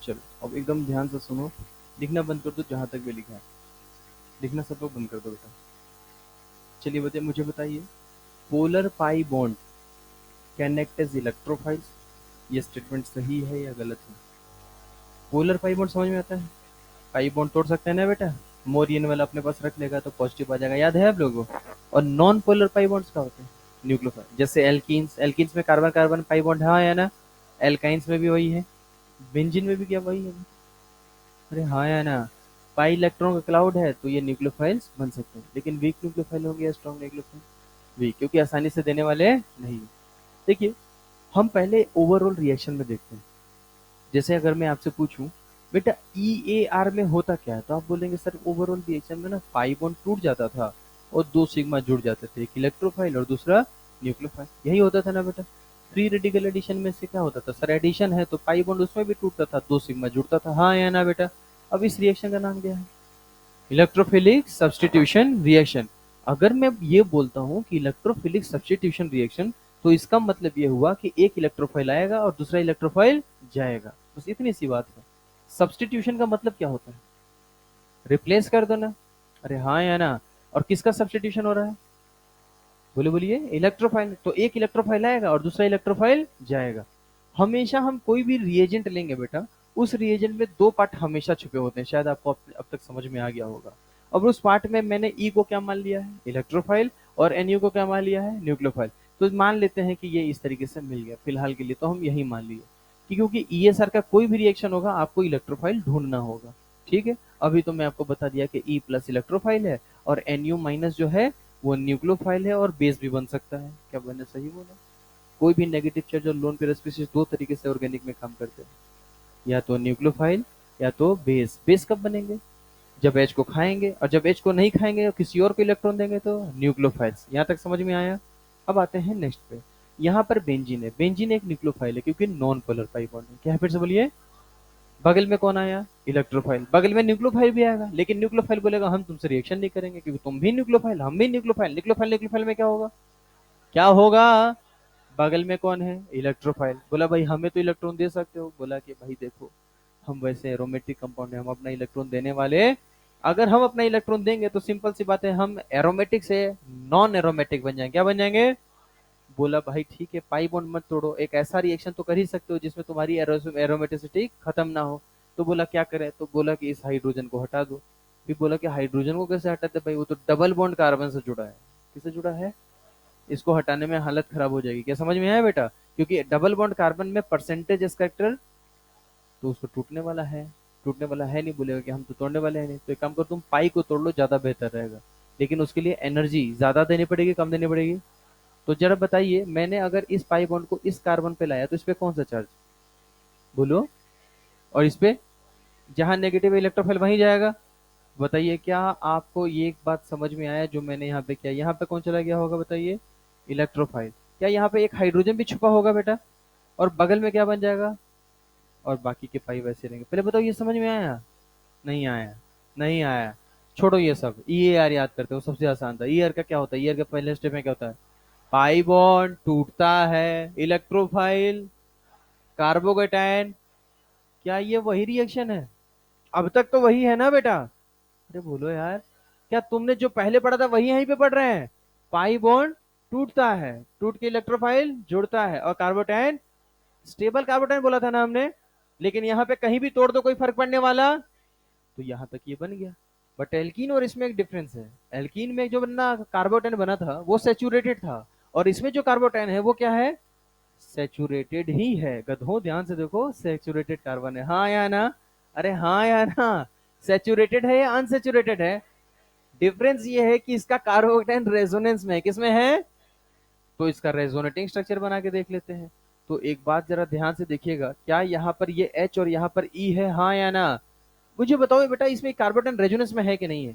चलो अब एकदम ध्यान से सुनो। लिखना बंद कर दो जहां तक भी लिखा है। लिखना सब लोग बंद कर दो बेटा। चलिए बताइए, मुझे बताइए, polar pi bond can act as electrophiles. ये स्टेटमेंट सही है या गलत है? पोलर पाई बॉन्ड समझ में आता है? पाई बॉन्ड तोड़ सकते हैं ना बेटा। मोरियन वाला अपने पास रख लेगा तो पॉजिटिव आ जाएगा, याद है आप लोगों को? और नॉन पोलर पाई बॉन्ड्स क्या होते हैं? न्यूक्लियोफाइल। जैसे एल्कीन्स, एल्कीन्स में कार्बन कार्बन पाई बॉन्ड है, हाँ या ना? एल्काइंस में भी वही है। बेंजीन में भी क्या वही है? अरे हाँ या ना? पाई इलेक्ट्रॉन का क्लाउड है तो ये न्यूक्लियोफाइल्स बन सकते हैं, लेकिन वीक न्यूक्लियोफाइल होंगे या स्ट्रॉन्ग न्यूक्लियोफाइल? वीक, क्योंकि आसानी से देने वाले नहीं। देखिए, हम पहले ओवरऑल रिएक्शन में देखते हैं। जैसे अगर मैं आपसे पूछूं, बेटा EAR में होता क्या है, तो आप बोलेंगे सर ओवरऑल रिएक्शन में ना पाई बॉन्ड टूट जाता था और दो सिग्मा जुड़ जाते थे, एक इलेक्ट्रोफाइल और दूसरा न्यूक्लियोफाइल। यही होता था ना बेटा? फ्री रेडिकल एडिशन में से क्या होता था सर? एडिशन है तो पाई बॉन्ड उसमें भी टूटता था, दो सिग्मा जुड़ता था, हाँ या ना बेटा? अब इस रिएक्शन का नाम क्या है? Electrophilic substitution reaction. अगर मैं ये बोलता हूँ कि इलेक्ट्रोफिलिक सब्स्टिट्यूशन रिएक्शन, तो इसका मतलब ये हुआ कि एक इलेक्ट्रोफाइल आएगा और दूसरा इलेक्ट्रोफाइल जाएगा, बस इतनी सी बात है। सब्स्टिट्यूशन का मतलब क्या होता है? रिप्लेस कर दो ना। अरे हाँ या ना? और किसका सब्स्टिट्यूशन हो रहा है? बोले बोलिए। इलेक्ट्रोफाइल, तो एक इलेक्ट्रोफाइल आएगा और दूसरा इलेक्ट्रोफाइल जाएगा। हमेशा हम कोई भी रिएजेंट लेंगे बेटा, उस रिएजेंट में दो पार्ट हमेशा छुपे होते हैं, शायद आपको अब तक समझ में आ गया होगा। अब उस पार्ट में मैंने ई को क्या मान लिया है? इलेक्ट्रोफाइल। और एनयू को क्या मान लिया है? न्यूक्लियोफाइल। तो मान लेते हैं कि ये इस तरीके से मिल गया फिलहाल के लिए, तो हम यही मान लिए कि क्योंकि ESR का कोई भी रिएक्शन होगा आपको इलेक्ट्रोफाइल ढूंढना होगा। ठीक है, अभी तो मैं आपको बता दिया कि ई प्लस इलेक्ट्रोफाइल है और एनयू माइनस जो है वो न्यूक्लियोफाइल है, और बेस भी बन सकता है। क्या मैंने सही बोला? कोई भी नेगेटिव चार्ज और लोन पेयर स्पीशीज दो तरीके से ऑर्गेनिक में काम करते हैं, या तो न्यूक्लियोफाइल या तो बेस। बेस कब बनेंगे? जब H को खाएंगे, और जब H को नहीं खाएंगे और किसी और को इलेक्ट्रॉन देंगे तो न्यूक्लियोफाइल्स। यहाँ तक समझ में आया? अब आते हैं नेक्स्ट पे। यहाँ पर बेंजीन है। बेंजीन एक न्यूक्लियोफाइल है क्योंकि नॉन पोलर पाई बॉन्ड है। क्या है फिर से बोलिए? बगल में कौन आया? इलेक्ट्रोफाइल। बगल में न्यूक्लियोफाइल भी आएगा, लेकिन न्यूक्लियोफाइल बोलेगा हम तुमसे रिएक्शन नहीं करेंगे क्योंकि तुम भी न्यूक्लियोफाइल हम भी न्यूक्लियोफाइल। न्यूक्लियोफाइल न्यूक्लियोफाइल में क्या होगा? क्या होगा? बगल में कौन है? इलेक्ट्रोफाइल। बोला भाई हमें तो इलेक्ट्रॉन दे सकते हो। बोला कि भाई देखो, हम वैसे एरोमेटिक कंपाउंड है, हम अपना इलेक्ट्रॉन देने वाले। अगर हम अपना इलेक्ट्रॉन देंगे तो सिंपल सी बात है, हम एरोमेटिक से नॉन एरोमेटिक बन जाएंगे। क्या बन जाएंगे? बोला भाई ठीक है, पाई बॉन्ड मत तोड़ो, एक ऐसा रिएक्शन तो कर ही सकते हो जिसमें तुम्हारी एरोमेटिसिटी खत्म ना हो। तो बोला क्या करें? तो बोला कि इस हाइड्रोजन को हटा दो। फिर बोला कि हाइड्रोजन को कैसे हटाते भाई? वो तो डबल बॉन्ड कार्बन से जुड़ा है। किससे जुड़ा है? इसको हटाने में हालत खराब हो जाएगी। क्या समझ में आया बेटा? क्योंकि डबल बॉन्ड कार्बन में परसेंटेज कैरेक्टर, तो उसको टूटने वाला है नहीं, बोलेगा कि हम तो तोड़ने वाले हैं नहीं। तो एक काम करो, तुम पाई को तोड़ लो, ज्यादा बेहतर रहेगा। लेकिन उसके लिए एनर्जी ज्यादा देनी पड़ेगी, कम देनी पड़ेगी? तो जरा बताइए, मैंने अगर इस पाई बॉन्ड को इस कार्बन पे लाया तो इस पे कौन सा चार्ज, बोलो? और इस पे जहां नेगेटिव इलेक्ट्रोफाइल वहीं जाएगा। बताइए, क्या आपको ये एक बात समझ में आया जो मैंने यहाँ पे किया? यहाँ पे कौन चला गया होगा बताइए? इलेक्ट्रोफाइल। क्या यहाँ पे एक हाइड्रोजन भी छुपा होगा बेटा? और बगल में क्या बन जाएगा? और बाकी के पाई वैसे रहेंगे। पहले बताओ, ये समझ में आया? नहीं आया? नहीं आया? छोड़ो ये सब, ई ए आर याद करते हो, सबसे आसान था। ई आर का क्या होता है? ई आर का पहले स्टेप में क्या होता है? पाई बॉन्ड टूटता है, इलेक्ट्रोफाइल, कार्बोकेटायन। क्या ये वही रिएक्शन है? अब तक तो वही है ना बेटा? अरे बोलो यार, क्या तुमने जो पहले पढ़ा था वही यहीं पे पढ़ रहे हैं? पाई बॉन्ड टूटता है, टूट के इलेक्ट्रोफाइल जुड़ता है, और कार्बोटाइन, स्टेबल कार्बोटाइन बोला था ना हमने। लेकिन यहाँ पे कहीं भी तोड़ दो कोई फर्क पड़ने वाला, तो यहाँ तक ये बन गया। बट एल्कीन और इसमें एक डिफरेंस है। एल्कीन में जो बनना कार्बोटाइन बना था वो सेचुरेटेड था, और इसमें जो कार्बोटाइन है वो क्या है? सेचुरेटेड ही है। गधों ध्यान से देखो, सेचुरेटेड कार्बन है, हाँ या ना? अरे हाँ या ना? सेचुरेटेड है या अनसेचुरेटेड है? डिफरेंस ये है कि इसका कार्बोकेटाइन रेजोनेंस में है। किसमें है? तो इसका रेजोनेटिंग स्ट्रक्चर बना के देख लेते हैं। तो एक बात जरा ध्यान से देखिएगा, क्या यहाँ पर ये H और यहाँ पर E है, हाँ या ना? मुझे बताओ बेटा, इसमें कार्बोटाइन रेजोनेंस में है कि नहीं है?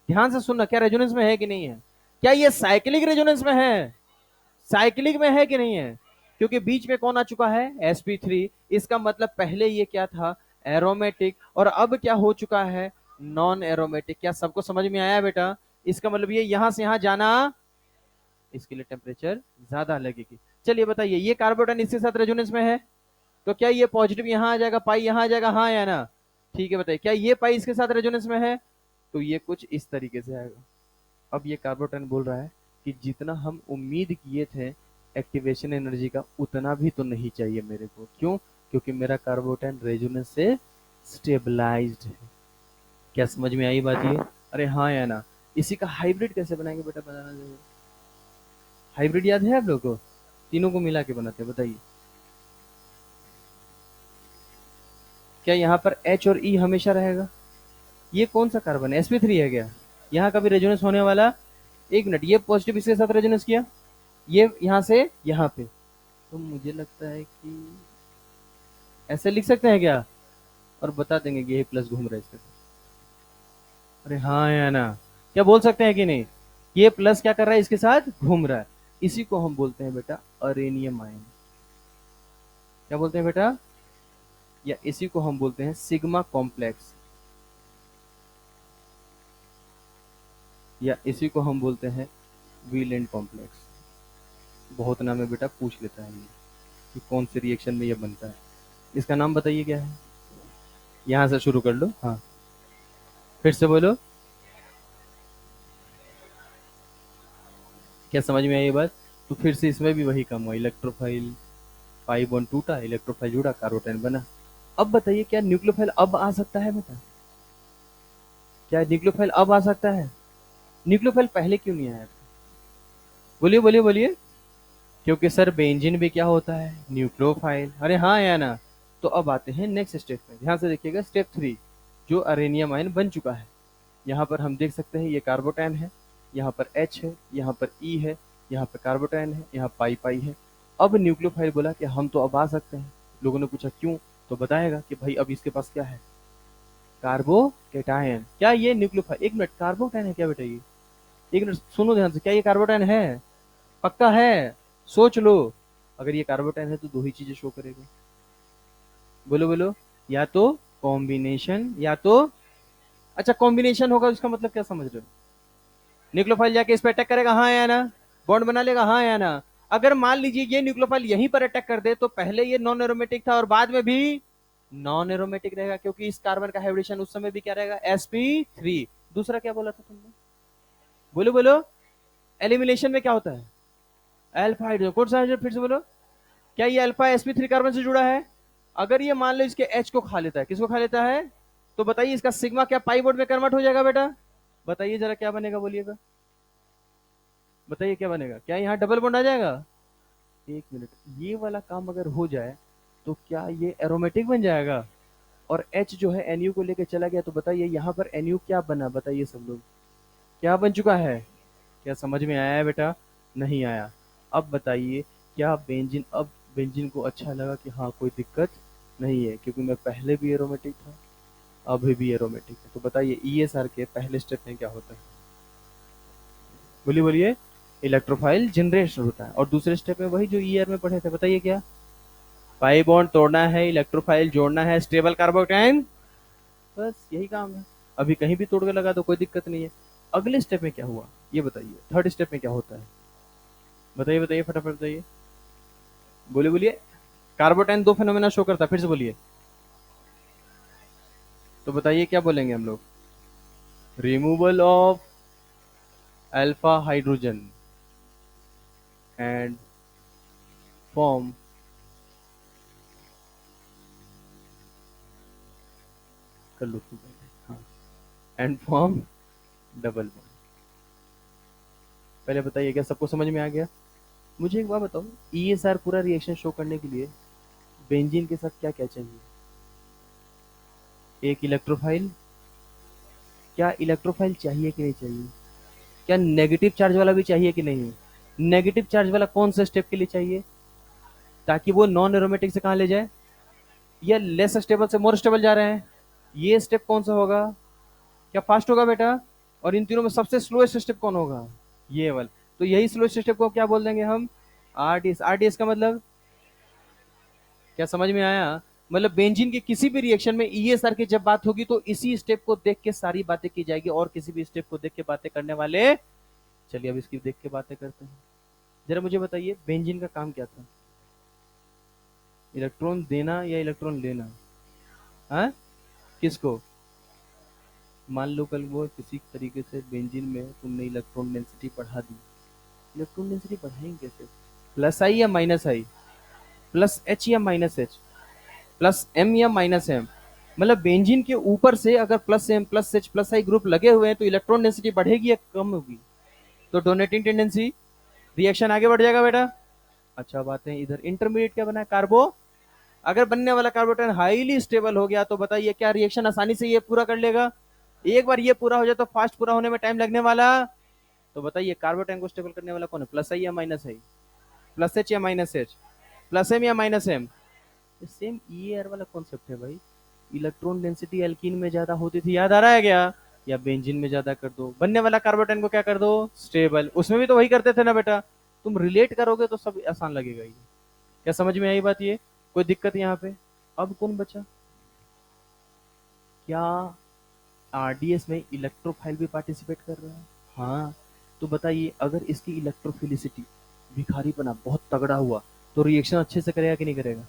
ध्यान से सुनना, क्या रेजोनेंस में है कि नहीं है? क्या ये साइक्लिक रेजोनेंस में है? साइक्लिक में है कि नहीं है? क्योंकि बीच में कौन आ चुका है? sp3। इसका मतलब पहले ये क्या था? एरोमेटिक, और अब क्या हो चुका है? Non aromatic. क्या सबको समझ में आया बेटा? इसका मतलब ये यहां से यहां जाना, इसके लिए टेम्परेचर ज्यादा लगेगी। चलिए बताइए, ये कार्बोटाइन इसके साथ रेजोनेंस में है, तो क्या ये पॉजिटिव यहां आ जाएगा, पाई यहां आ जाएगा, हाँ या ना? ठीक है, बताइए, क्या ये पाई इसके साथ रेजोनेंस में है? तो ये कुछ इस तरीके से आएगा। अब ये कार्बोटाइन बोल रहा है कि जितना हम उम्मीद किए थे एक्टिवेशन एनर्जी का, उतना भी तो नहीं चाहिए मेरे को। क्यों? क्योंकि मेरा कार्बोटाइन रेजोनेंस से स्टेबलाइज्ड है। क्या समझ में आई बात ये? अरे हाँ या ना? इसी का हाइब्रिड कैसे बनाएंगे बेटा, बताना जरूर। हाइब्रिड याद है आप लोगों को? तीनों को मिला के बनाते हैं, बताइए। क्या यहाँ पर H और E हमेशा रहेगा? ये कौन सा कार्बन है? sp3 है क्या? यहाँ का भी रेजोनेंस होने वाला? एक मिनट, ये पॉजिटिव इसके साथ रेजोनेंस किया, ये यहाँ से यहाँ पे, तो मुझे लगता है कि ऐसे लिख सकते हैं क्या? और बता देंगे कि ये प्लस घूम रहा है इसके साथ। अरे हाँ या ना? क्या बोल सकते हैं कि नहीं? ये प्लस क्या कर रहा है? इसके साथ घूम रहा है। इसी को हम बोलते हैं बेटा अरेनियम आयन। क्या बोलते हैं बेटा? या इसी को हम बोलते हैं सिग्मा कॉम्प्लेक्स, या इसी को हम बोलते हैं वीलेंट कॉम्प्लेक्स। बहुत नाम है बेटा, पूछ लेता है ये कि कौन से रिएक्शन में ये बनता है। इसका नाम बताइए क्या है? यहां से शुरू कर लो, हाँ, फिर से बोलो। क्या समझ में आई ये बात? तो फिर से इसमें भी वही काम हुआ, इलेक्ट्रोफाइल, पाई बॉन्ड टूटा, इलेक्ट्रोफाइल जुड़ा, कार्बोटाइन बना। अब बताइए, क्या न्यूक्लियोफाइल अब आ सकता है बेटा? क्या न्यूक्लियोफाइल अब आ सकता है? न्यूक्लियोफाइल पहले क्यों नहीं आया? बोलिए बोलिए बोलिए। क्योंकि सर बेंजीन भी क्या होता है? न्यूक्लियोफाइल। अरे हाँ या ना? तो अब आते हैं नेक्स्ट स्टेप में, ध्यान से देखिएगा, स्टेप 3, जो अरेनियम आयन बन चुका है। यहाँ पर हम देख सकते हैं ये कार्बोटाइन है, यहाँ पर H है, यहाँ पर E है, यहाँ पर कार्बोटाइन है, यहाँ पाई पाई है। अब न्यूक्लियोफाइल बोला कि हम तो अब आ सकते हैं। लोगों ने पूछा क्यों? तो बताएगा कि भाई अब इसके पास क्या है? कार्बोकेटायन। क्या ये न्यूक्लियोफाइल, एक मिनट, कार्बोटाइन है क्या बेटा ये? एक मिनट सुनो ध्यान से, क्या ये कार्बोटाइन है? पक्का है? सोच लो। अगर ये कार्बोटाइन है तो दो ही चीजें शो करेगा, बोलो बोलो। या तो कॉम्बिनेशन, या तो, अच्छा कॉम्बिनेशन होगा, इसका मतलब क्या समझ रहे हो? न्यूक्लियोफाइल जाके इस पर अटैक करेगा, हाँ या ना? बॉन्ड बना लेगा, हाँ या ना? अगर मान लीजिए ये न्यूक्लियोफाइल यहीं पर अटैक कर दे, तो पहले ये नॉन एरोमेटिक था और बाद में भी नॉन एरोमेटिक रहेगा, क्योंकि इस कार्बन का हाइब्रिडेशन उस समय भी क्या रहेगा? sp3। दूसरा क्या बोला था तुमने? बोलो बोलो। एलिमिनेशन में क्या होता है? अल्फा हाइड्रोजन, कौन सा हाइड्रोजन, फिर से बोलो। क्या ये अल्फा sp3 कार्बन से जुड़ा है? अगर ये मान लो इसके H को खा लेता है, किसको खा लेता है? तो बताइए इसका सिग्मा क्या पाई बोर्ड में कन्वर्ट हो जाएगा बेटा? बताइए जरा क्या बनेगा, बोलिएगा। बताइए क्या बनेगा, क्या यहाँ डबल बॉन्ड आ जाएगा? एक मिनट, ये वाला काम अगर हो जाए तो क्या ये एरोमेटिक बन जाएगा? और H जो है NU को लेके चला गया, तो बताइए यहाँ पर NU क्या बना, बताइए सब लोग, क्या बन चुका है? क्या समझ में आया है बेटा? नहीं आया। अब बताइए, क्या बेंजीन, अब बेंजीन को अच्छा लगा कि हाँ कोई दिक्कत नहीं है क्योंकि मैं पहले भी एरोमेटिक था, अभी भी एरोमेटिक है। तो बताइए ESR के पहले स्टेप में क्या होता है? बोलिए बोलिए। इलेक्ट्रोफाइल जनरेशन होता है, और दूसरे स्टेप में वही जो ER में पढ़े थे, बताइए क्या? पाई बॉन्ड तोड़ना है, इलेक्ट्रोफाइल जोड़ना है, स्टेबल कार्बोकैटायन, बस यही काम है। अभी कहीं भी तोड़ के लगा दो, कोई दिक्कत नहीं है। अगले स्टेप में क्या हुआ ये बताइए, थर्ड स्टेप में क्या होता है? बताइए बताइए फटाफट बताइए, बोलिए बोलिए। कार्बोटाइन दो फेनोमेना शो करता है, फिर से बोलिए। तो बताइए क्या बोलेंगे हम लोग? Removal of alpha hydrogen and form, कर लो तुम पहले, हाँ, एंड फॉर्म डबल बॉन्ड। पहले बताइए क्या सबको समझ में आ गया? मुझे एक बात बताओ, ESR पूरा रिएक्शन शो करने के लिए बेंजीन के साथ क्या क्या चाहिए? एक इलेक्ट्रोफाइल, क्या इलेक्ट्रोफाइल चाहिए कि नहीं चाहिए? क्या नेगेटिव चार्ज वाला भी चाहिए कि नहीं? नेगेटिव चार्ज वाला कौन सा स्टेप के लिए चाहिए, ताकि वो नॉन एरोमेटिक से कहाँ ले जाए, या लेस स्टेबल से मोर स्टेबल जा रहे हैं? ये स्टेप कौन सा होगा? क्या फास्ट होगा बेटा? और इन तीनों में सबसे स्लोएस्ट स्टेप कौन होगा? ये वाला। तो यही स्लोएस्ट स्टेप को क्या बोल देंगे हम? RDS। RDS का मतलब क्या समझ में आया? मतलब बेंजीन के किसी भी रिएक्शन में ESR की जब बात होगी तो इसी स्टेप को देख के सारी बातें की जाएगी, और किसी भी स्टेप को देख के बातें करने वाले। चलिए अब इसकी देख के बातें करते हैं। जरा मुझे बताइए बेंजीन का काम क्या था? इलेक्ट्रॉन देना या इलेक्ट्रॉन लेना? हाँ, किसको? मान लो कल वो किसी तरीके से बेंजीन में तुमने इलेक्ट्रॉन डेंसिटी बढ़ा दी। इलेक्ट्रॉन डेंसिटी बढ़ाएंगे कैसे? प्लस आई या माइनस आई? प्लस एच या माइनस एच? प्लस एम या माइनस एम? मतलब बेंजीन के ऊपर से अगर plus M plus H plus I group लगे हुए हैं तो इलेक्ट्रॉन डेंसिटी बढ़ेगी या कम होगी? तो डोनेटिंग टेंडेंसी, रिएक्शन आगे बढ़ जाएगा बेटा। अच्छा बात है, इधर इंटरमीडिएट क्या बना है? कार्बो। अगर बनने वाला कार्बोटेन हाईली स्टेबल हो गया तो बताइए क्या रिएक्शन आसानी से ये पूरा कर लेगा? एक बार ये पूरा हो जाए तो फास्ट पूरा होने में टाइम लगने वाला। तो बताइए कार्बोटेन को स्टेबल करने वाला कौन है? प्लस आई या माइनस आई? प्लस एच या माइनस एच? प्लस एम या माइनस एम? सेम ई एयर वाला कॉन्सेप्ट है भाई। इलेक्ट्रॉन डेंसिटी एल्कीन में ज्यादा होती थी, याद आ रहा है क्या? या बेंजीन में ज्यादा कर दो, बनने वाला कार्बोटेन को क्या कर दो? स्टेबल। उसमें भी तो वही करते थे ना बेटा। तुम रिलेट करोगे तो सब आसान लगेगा ये। क्या समझ में आई बात? ये कोई दिक्कत यहाँ पे? अब कौन बचा? क्या RDS में इलेक्ट्रोफाइल भी पार्टिसिपेट कर रहा है? हाँ। तो बताइए अगर इसकी इलेक्ट्रोफिलिसिटी, भिखारीपना बहुत तगड़ा हुआ तो रिएक्शन अच्छे से करेगा कि नहीं करेगा?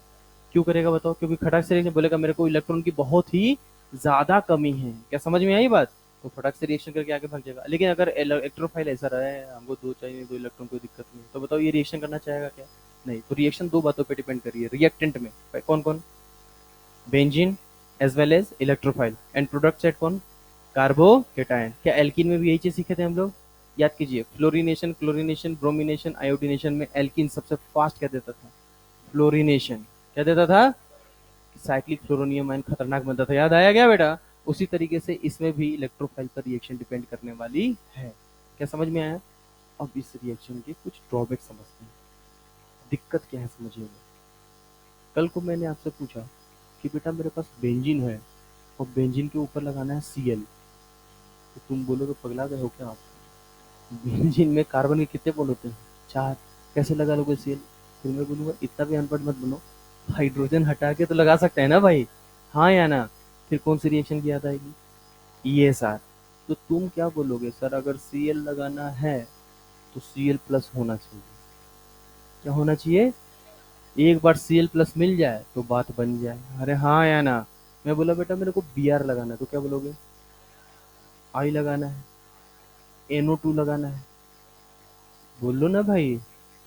क्यों करेगा बताओ? क्योंकि खटाक से रिएक्शन बोलेगा मेरे को इलेक्ट्रॉन की बहुत ही ज्यादा कमी है। क्या समझ में आई बात? तो फटाक से रिएक्शन करके आगे भाग जाएगा। लेकिन अगर इलेक्ट्रोफाइल ऐसा रहा है हमको दो चाहिए, दो इलेक्ट्रॉन, कोई दिक्कत नहीं, तो बताओ ये रिएक्शन करना चाहेगा क्या? नहीं। तो रिएक्शन दो बातों पे डिपेंड करिए रिएक्टेंट में। कौन कौन? Benzene as well as electrophile, and product set कौन? कार्बोकेटायन। क्या एल्कीन में भी यही चीज सीखे थे हम लोग? याद कीजिए, फ्लोरिनेशन, क्लोरिनेशन, ब्रोमिनेशन, आयोडीनेशन में एल्कीन सबसे फास्ट क्या देता था? फ्लोरिनेशन। क्या देता था? साइक्लिक फ्लोरोनियम आयन खतरनाक बनता था, याद आया क्या बेटा? उसी तरीके से इसमें भी इलेक्ट्रोफाइल पर रिएक्शन डिपेंड करने वाली है। क्या समझ में आया? अब इस रिएक्शन के कुछ ड्रॉबैक समझते हैं। दिक्कत क्या है समझिएगा। कल को मैंने आपसे पूछा कि बेटा मेरे पास बेंजीन है और बेंजीन के ऊपर लगाना है Cl, तो तुम बोलोगे पगला गए हो क्या आप? बेंजीन में कार्बन के कितने बॉन्ड होते हैं? 4। कैसे लगा लोगे Cl? फिर मैं बोलूंगा इतना भी अनपढ़ मत बनो, हाइड्रोजन हटा के तो लगा सकते हैं ना भाई, हाँ या ना? फिर कौन सी रिएक्शन की याद आएगी? ESR। तो तुम क्या बोलोगे सर अगर Cl लगाना है तो Cl प्लस होना चाहिए। क्या होना चाहिए? एक बार Cl प्लस मिल जाए तो बात बन जाए, अरे हाँ या ना? मैं बोला बेटा मेरे को Br लगाना है, तो क्या बोलोगे? I लगाना है, NO2 लगाना है, बोल लो ना भाई।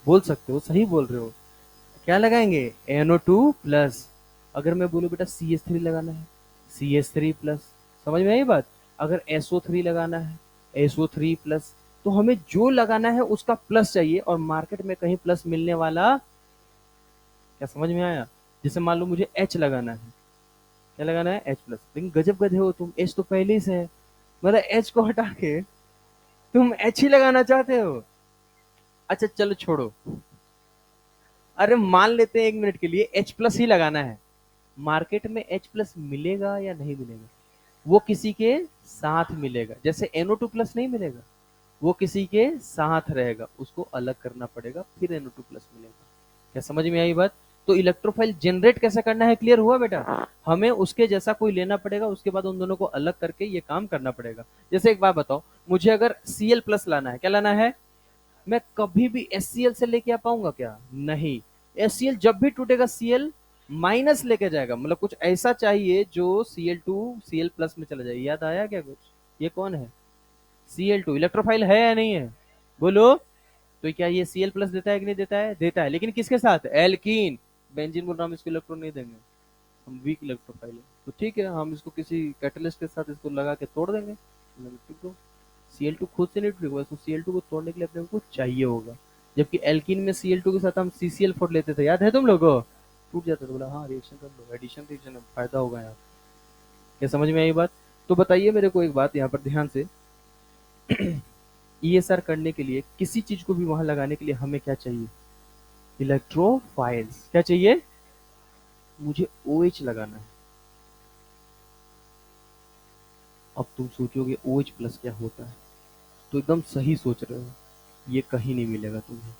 बोल सकते हो, सही बोल रहे हो। क्या लगाएंगे? NO2 plus. अगर मैं बोलूँ बेटा CH3 लगाना है, CH3 प्लस। समझ में आई बात? अगर SO3 लगाना है, SO3 प्लस। तो हमें जो लगाना है उसका प्लस चाहिए, और मार्केट में कहीं प्लस मिलने वाला, क्या समझ में आया? जैसे मान लो मुझे एच लगाना है, क्या लगाना है? H plus. लेकिन गजब गधे हो तुम, एच तो पहले ही से है, मतलब एच को हटा के तुम एच ही लगाना चाहते हो। अच्छा चलो छोड़ो, अरे मान लेते हैं एक मिनट के लिए एच प्लस ही लगाना है, मार्केट में एच प्लस मिलेगा या नहीं मिलेगा? वो किसी के साथ मिलेगा, जैसे NO2 प्लस नहीं मिलेगा, वो किसी के साथ रहेगा, उसको अलग करना पड़ेगा, फिर NO2 प्लस मिलेगा। क्या समझ में आई बात? तो इलेक्ट्रोफाइल जनरेट कैसे करना है, क्लियर हुआ बेटा? हमें उसके जैसा कोई लेना पड़ेगा, उसके बाद उन दोनों को अलग करके ये काम करना पड़ेगा। जैसे एक बात बताओ, मुझे अगर Cl प्लस लाना है, क्या लाना है? मैं कभी भी HCl से लेके आ पाऊंगा क्या? नहीं। HCl जब भी टूटेगा Cl माइनस लेके जाएगा, मतलब कुछ ऐसा चाहिए जो Cl2 Cl प्लस में चला जाए। याद आया क्या कुछ? ये कौन है? Cl2 इलेक्ट्रोफाइल है या नहीं है? बोलो। तो क्या ये Cl प्लस देता है कि नहीं देता है? देता है, लेकिन किसके साथ? एल्कीन। बेंजीन बोल रहा, हम इसको इलेक्ट्रॉन नहीं देंगे, हम वीक इलेक्ट्रोफाइल है, तो ठीक है, हम इसको किसी कैटलिस्ट के साथ इसको लगा के तोड़ देंगे। तो Cl2 खुद से नहीं टूटेगा, उसको Cl2 को तोड़ने के लिए अपने को चाहिए होगा। जबकि एल्कीन में Cl2 के साथ हम CCl4 लेते थे, याद है तुम लोगों को? टूट जाता था, बोला हाँ रिएक्शन कर लो, एडिशन रिएक्शन में फायदा होगा यहाँ। क्या समझ में आई बात? तो बताइए मेरे को एक बात यहाँ पर ध्यान से, ESR करने के लिए, किसी चीज को भी वहां लगाने के लिए हमें क्या चाहिए? इलेक्ट्रोफाइल्स। क्या चाहिए? मुझे OH लगाना है। अब तुम सोचोगे OH प्लस क्या होता है, तो एकदम सही सोच रहे हो, ये कहीं नहीं मिलेगा तुम्हें,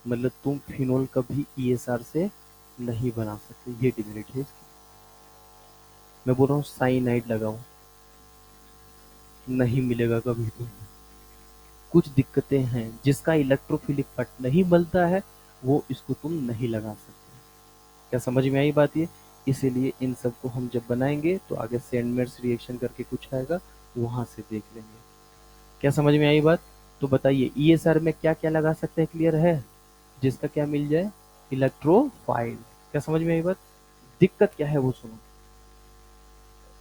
मतलब तुम फिनोल कभी ESR से नहीं बना सकते, ये डिमेरिट है इसकी। मैं बोल रहा हूँ साइनाइड लगाओ, नहीं मिलेगा कभी तुम। कुछ दिक्कतें हैं, जिसका इलेक्ट्रोफिलिक पट नहीं बनता है वो इसको तुम नहीं लगा सकते। क्या समझ में आई बात ये? इसीलिए इन सबको हम जब बनाएंगे तो आगे सैंडमेयर्स रिएक्शन करके कुछ आएगा, वहां से देख लेंगे। क्या समझ में आई बात? तो बताइए ESR में क्या क्या लगा सकते हैं, क्लियर है? जिसका क्या मिल जाए? इलेक्ट्रोफाइल। क्या समझ में आई बात? दिक्कत क्या है वो सुनो।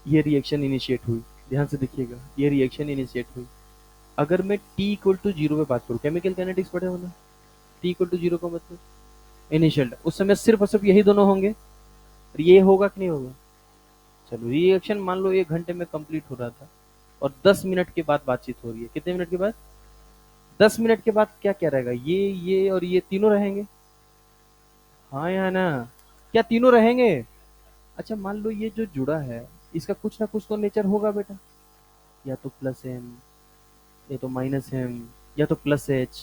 ये रिएक्शन इनिशिएट हुई, ध्यान से देखिएगा, ये रिएक्शन इनिशिएट हुई। अगर मैं T इक्वल टू जीरो पे बात करूँ, केमिकल काइनेटिक्स पढ़े हो ना? T इक्वल टू जीरो का मतलब इनिशियल, उस समय सिर्फ और सिर्फ यही दोनों होंगे, और ये होगा कि नहीं होगा? चलो रिएक्शन मान लो 1 घंटे में कंप्लीट हो रहा था, और 10 मिनट के बाद बातचीत हो रही है। कितने मिनट के बाद? 10 मिनट के बाद क्या क्या रहेगा? ये और ये तीनों रहेंगे, हाँ या ना? क्या तीनों रहेंगे? अच्छा मान लो ये जो जुड़ा है, इसका कुछ ना कुछ तो नेचर होगा बेटा, या तो प्लस एम, या तो माइनस एम, या तो प्लस एच,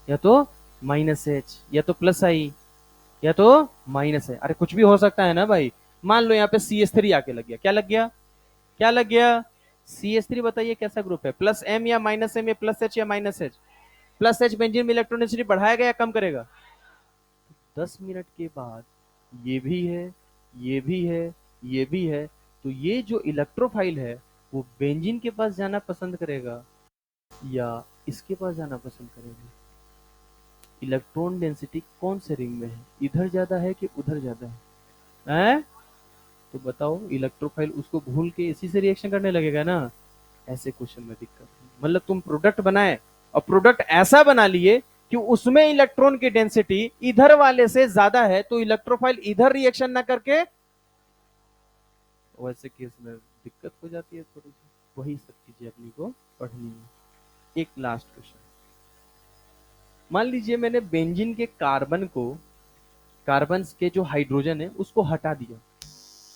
या तो माइनस एच, या तो प्लस आई, या तो माइनस है। अरे कुछ भी हो सकता है ना भाई। मान लो यहाँ पे CH3 आके लग गया, क्या लग गया? क्या लग गया? CH3। बताइए कैसा ग्रुप है, प्लस एम या माइनस एम, या प्लस एच या minus H? Plus H benzene में इलेक्ट्रोनिसिटी बढ़ाएगा या कम करेगा? 10 मिनट के बाद ये भी है, ये भी है, ये भी है, तो ये जो इलेक्ट्रोफाइल है वो बेंजीन के पास जाना पसंद करेगा या इसके पास जाना पसंद करेगा? इलेक्ट्रॉन डेंसिटी कौन से रिंग में है, इधर ज्यादा है कि उधर ज्यादा है? हैं? तो बताओ, इलेक्ट्रोफाइल उसको भूल के इसी से रिएक्शन करने लगेगा ना? ऐसे क्वेश्चन में दिक्कत है। मतलब तुम प्रोडक्ट बनाए और प्रोडक्ट ऐसा बना लिए कि उसमें इलेक्ट्रॉन की डेंसिटी इधर वाले से ज्यादा है, तो इलेक्ट्रोफाइल इधर रिएक्शन ना करके, वैसे केस में दिक्कत हो जाती है थोड़ी सी। वही सब चीजें अपनी को पढ़नी है। एक लास्ट क्वेश्चन, मान लीजिए मैंने बेंजीन के कार्बन के जो हाइड्रोजन है उसको हटा दिया,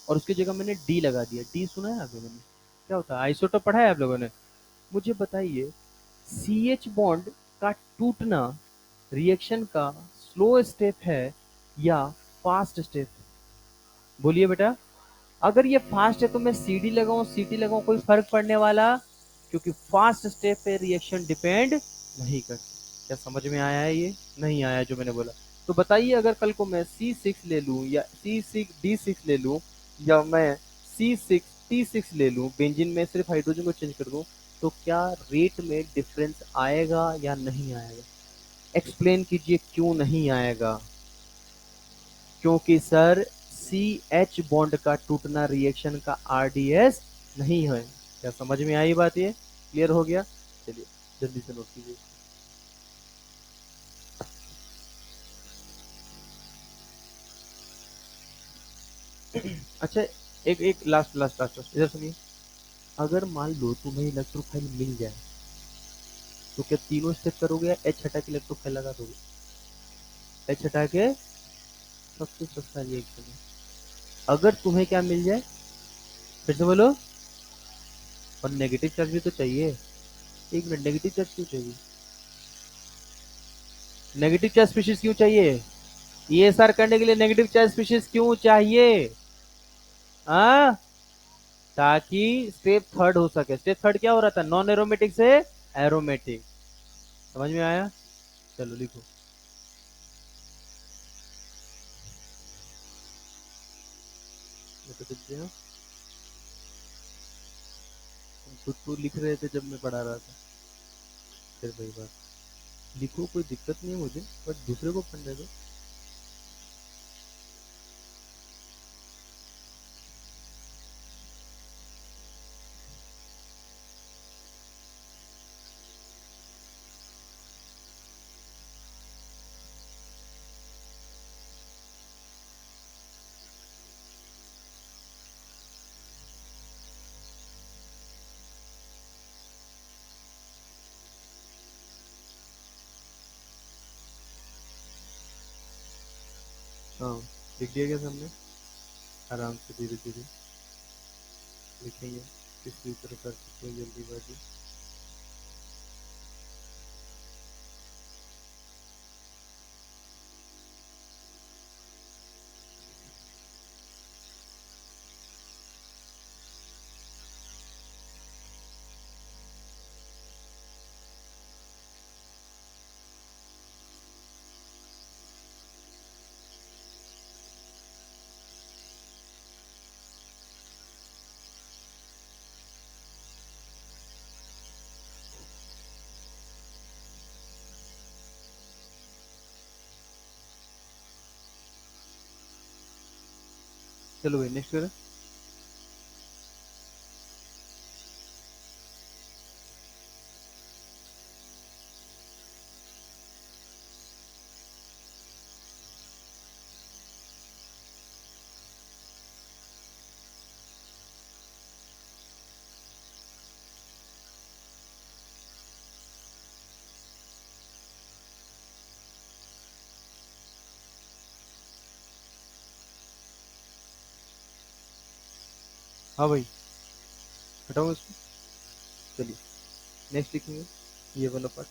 और उसकी जगह मैंने डी लगा दिया। डी सुना है आप लोगों ने? क्या होता है? आइसोटोप पढ़ा है आप लोगों ने? मुझे बताइए, CH बॉन्ड का टूटना रिएक्शन का स्लो स्टेप है या फास्ट स्टेप? बोलिए बेटा। अगर ये फास्ट है तो मैं CD लगाऊं CT लगाऊं, कोई फर्क पड़ने वाला? क्योंकि फास्ट स्टेप पे रिएक्शन डिपेंड नहीं करती। क्या समझ में आया है? ये नहीं आया जो मैंने बोला? तो बताइए, अगर कल को मैं C6 ले लूं या C6D6 ले लूं, या मैं C6T6 ले लूं, बेंजीन में सिर्फ हाइड्रोजन को चेंज कर दूं, तो क्या रेट में डिफरेंस आएगा या नहीं आएगा? एक्सप्लेन कीजिए क्यों नहीं आएगा? क्योंकि सर CH बॉन्ड का टूटना रिएक्शन का RDS नहीं है। क्या समझ में आई बात? ये क्लियर हो गया? चलिए जल्दी से नोट कीजिए। अच्छा, एक एक लास्ट लास्ट लास्ट लास्ट इधर सुनिए। अगर मान लो तुम्हें इलेक्ट्रोफाइल मिल जाए, तो क्या तीनों स्टेप करोगे या एच हटा के इलेक्ट्रोफाइल लगा दोगे? एच हटा के सबसे सस्ता रिएक्शन है। अगर तुम्हें क्या मिल जाए, फिर से बोलो। और नेगेटिव चार्ज भी तो चाहिए। एक मिनट, नेगेटिव चार्ज क्यों चाहिए? नेगेटिव चार्ज स्पीशीज क्यों चाहिए? ईएसआर करने के लिए नेगेटिव चार्ज स्पीशीज क्यों चाहिए? हाँ, ताकि स्टेप थर्ड हो सके। स्टेप थर्ड क्या हो रहा था? नॉन एरोमेटिक से एरोमेटिक। समझ में आया? चलो लिखो। ये तो लिख दिया। तुम खुद तो लिख रहे थे जब मैं पढ़ा रहा था। फिर वही बात। लिखो, कोई दिक्कत नहीं है मुझे, बट दूसरे को पढ़ने दो। हाँ, लिख दिया क्या सबने? आराम से धीरे धीरे लिखेंगे, किसी प्रकार की कोई जल्दीबाजी। चलो भाई, नेक्स्ट करें। हाँ भाई, हटाओ इसको। चलिए नेक्स्ट लिखेंगे, ये वाला पार्ट।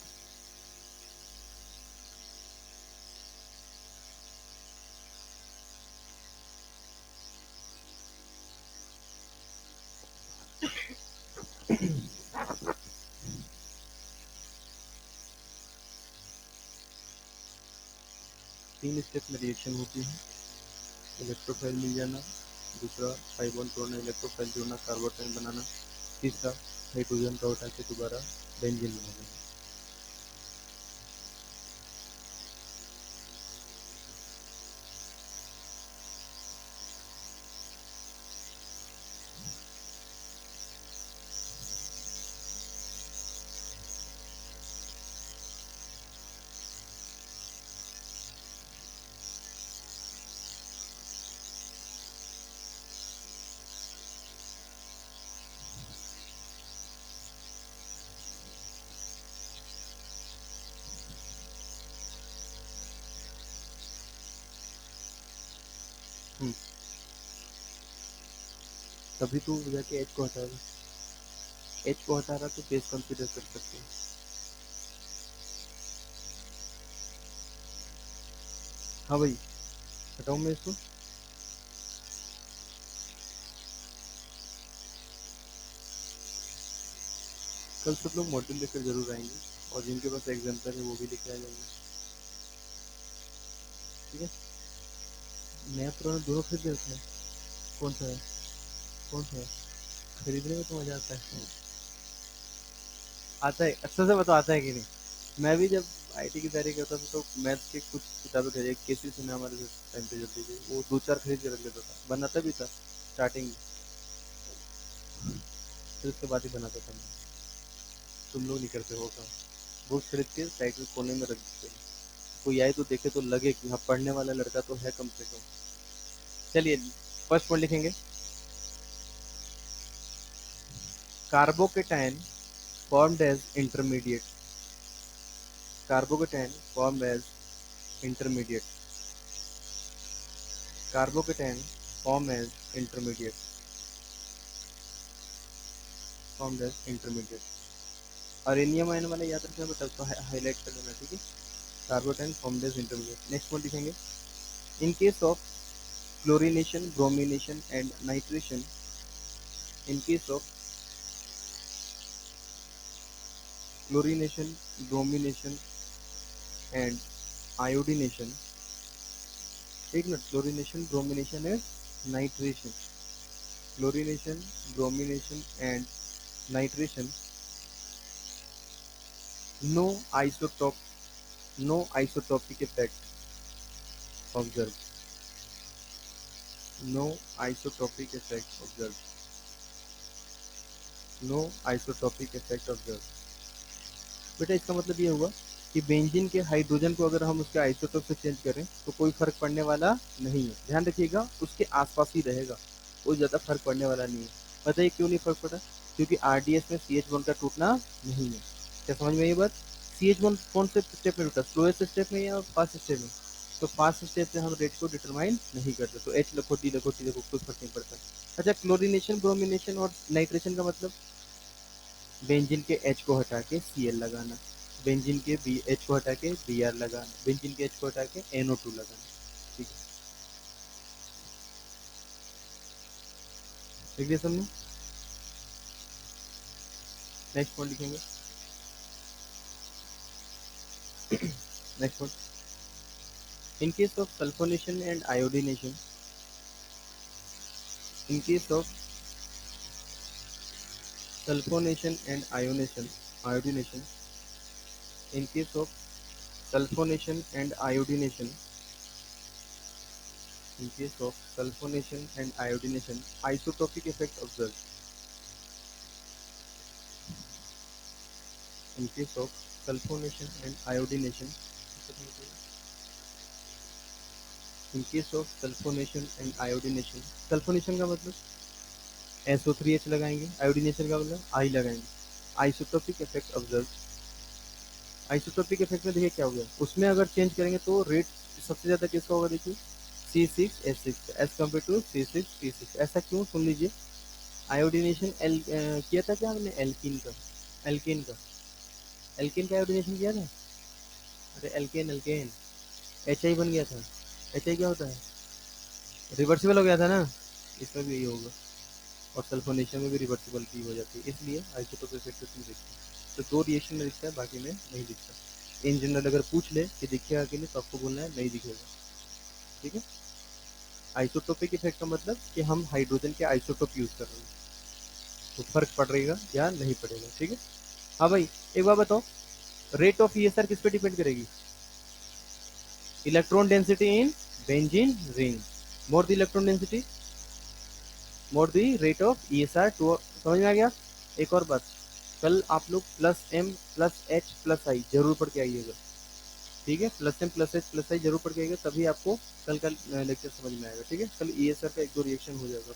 तीन स्टेप में रिएक्शन होती है। इलेक्ट्रोफाइल मिल जाना, दूसरा पाई बॉन्ड तोड़ना, इलेक्ट्रोफाइल जोड़ना, कार्बोटाइन बनाना, तीसरा हाइड्रोजन का उठा के दोबारा बेंजीन बना देना। हम्म, तभी तो जाके एच को हटाएगा। एच को हटा रहा तो बेस कंसीडर कर सकते हैं। हाँ भाई, हटाऊं मैं इसको? कल सब लोग मॉड्यूल लेकर जरूर आएंगे, और जिनके पास एग्जाम्पल है वो भी लेके आ जाएंगे। ठीक है। नया पुराना दोनों खरीद रखना है। कौन सा है? कौन सा है? खरीदने में तो मजा आता है। आता है, अच्छा से बताओ, आता है कि नहीं? मैं भी जब आईटी की तैयारी करता था तो मैथ्स की कुछ किताबें खरीदी, केसीसी ने हमारे टाइम पे चलती थी, वो दो चार खरीद के रख लेता था, बनाता भी था स्टार्टिंग में, फिर उसके बाद ही बनाता था मैं। तुम लोग नहीं करते हो काम? बुक्स खरीद के साइड में कोने में रख देते हो, कोई आए तो देखे तो लगे कि हाँ, पढ़ने वाला लड़का तो है कम से कम। चलिए, फर्स्ट पॉइंट लिखेंगे, carbocation formed as intermediate, carbocation formed as intermediate, carbocation formed as intermediate, formed as intermediate, arenium ion वाला याद रखना बेटा, उसको हाईलाइट कर देना, ठीक है, carbocation formed as intermediate। Next point लिखेंगे, in case of chlorination, bromination and nitration, in case of chlorination, bromination and iodination, ठीक ना, chlorination, bromination and nitration, chlorination, bromination and nitration, no isotop, no isotopic effect observed, no isotopic effect observed, no isotopic effect observed। बेटा इसका मतलब ये हुआ कि benzene के hydrogen को अगर हम उसके आइसोटोप से चेंज करें तो कोई फर्क पड़ने वाला नहीं है, ध्यान रखिएगा, उसके आसपास ही रहेगा, कोई ज़्यादा फर्क पड़ने वाला नहीं है। बताइए क्यों नहीं फर्क पड़ा, क्योंकि आरडीएस में सी एच बॉन्ड का टूटना नहीं है। क्या समझ में आई बात? सी एच बॉन्ड कौन से स्टेप में टूटा, स्लोएस्ट स्टेप में या फास्ट स्टेप में? तो फास्ट स्टेप से हम रेट को डिटरमाइन नहीं करते, तो एच लखो डी लखो टी लखो कोई फर्क नहीं पड़ता। अच्छा, क्लोरिनेशन, ब्रोमिनेशन और नाइट्रेशन का मतलब बेंजीन के एच को हटा के सी एल लगाना, बेंजीन के बी एच को हटा के बी आर लगाना, बेंजीन के एच को हटा के NO2 लगाना, ठीक है, लिख दिया सबने? नेक्स्ट पॉइंट लिखेंगे, next point, in case of sulphonation and iodination, in case of sulphonation and ionisation, iodination, in case of sulphonation and iodination, in case of sulfonation and iodination, isotopic effect observed, in case of sulfonation and iodination, in case of sulfonation and iodination, sulphonation का मतलब SO3H लगाएंगे, iodination का मतलब I लगाएंगे, isotopic effect observe. Isotopic effect में देखिए क्या हो गया, उसमें अगर चेंज करेंगे तो रेट सबसे ज़्यादा किसका होगा, देखिए C6H6 as compare to C6P6। ऐसा क्यों, सुन लीजिए, आयोडीनेशन किया था क्या हमने एल्कीन का, एल्केन का, एल्केन का आयोडीनेशन किया था, अरे एल्केन, एल्केन HI बन गया था, HI क्या होता है, रिवर्सिबल हो गया था ना, इसमें भी यही होगा, और सल्फोनेशन में भी रिवर्सिबल की हो जाती है, इसलिए आइसोटोपिक इफेक्ट तुम देखते हैं। तो दो रिएक्शन में दिखता है, बाकी में नहीं दिखता। इन जनरल अगर पूछ ले कि दिखेगा कि नहीं तो आपको बोलना है नहीं दिखेगा, ठीक है। आइसोटोपिक इफेक्ट का मतलब कि हम हाइड्रोजन के आइसोटोप यूज कर रहे हैं, तो फर्क पड़ेगा या नहीं पड़ेगा, ठीक है। हाँ भाई, एक बार बताओ, रेट ऑफ ESR किस पे डिपेंड करेगी, electron density in benzene ring, more the electron density more the rate of ESR to, समझ में आ गया। एक और बात, कल आप लोग +M+H+I जरूर पढ़ के आइएगा, ठीक है, +M+H+I जरूर पढ़ के आइएगा, तभी आपको कल का लेक्चर समझ में आएगा, ठीक है। कल ESR का एक दो रिएक्शन हो जाएगा।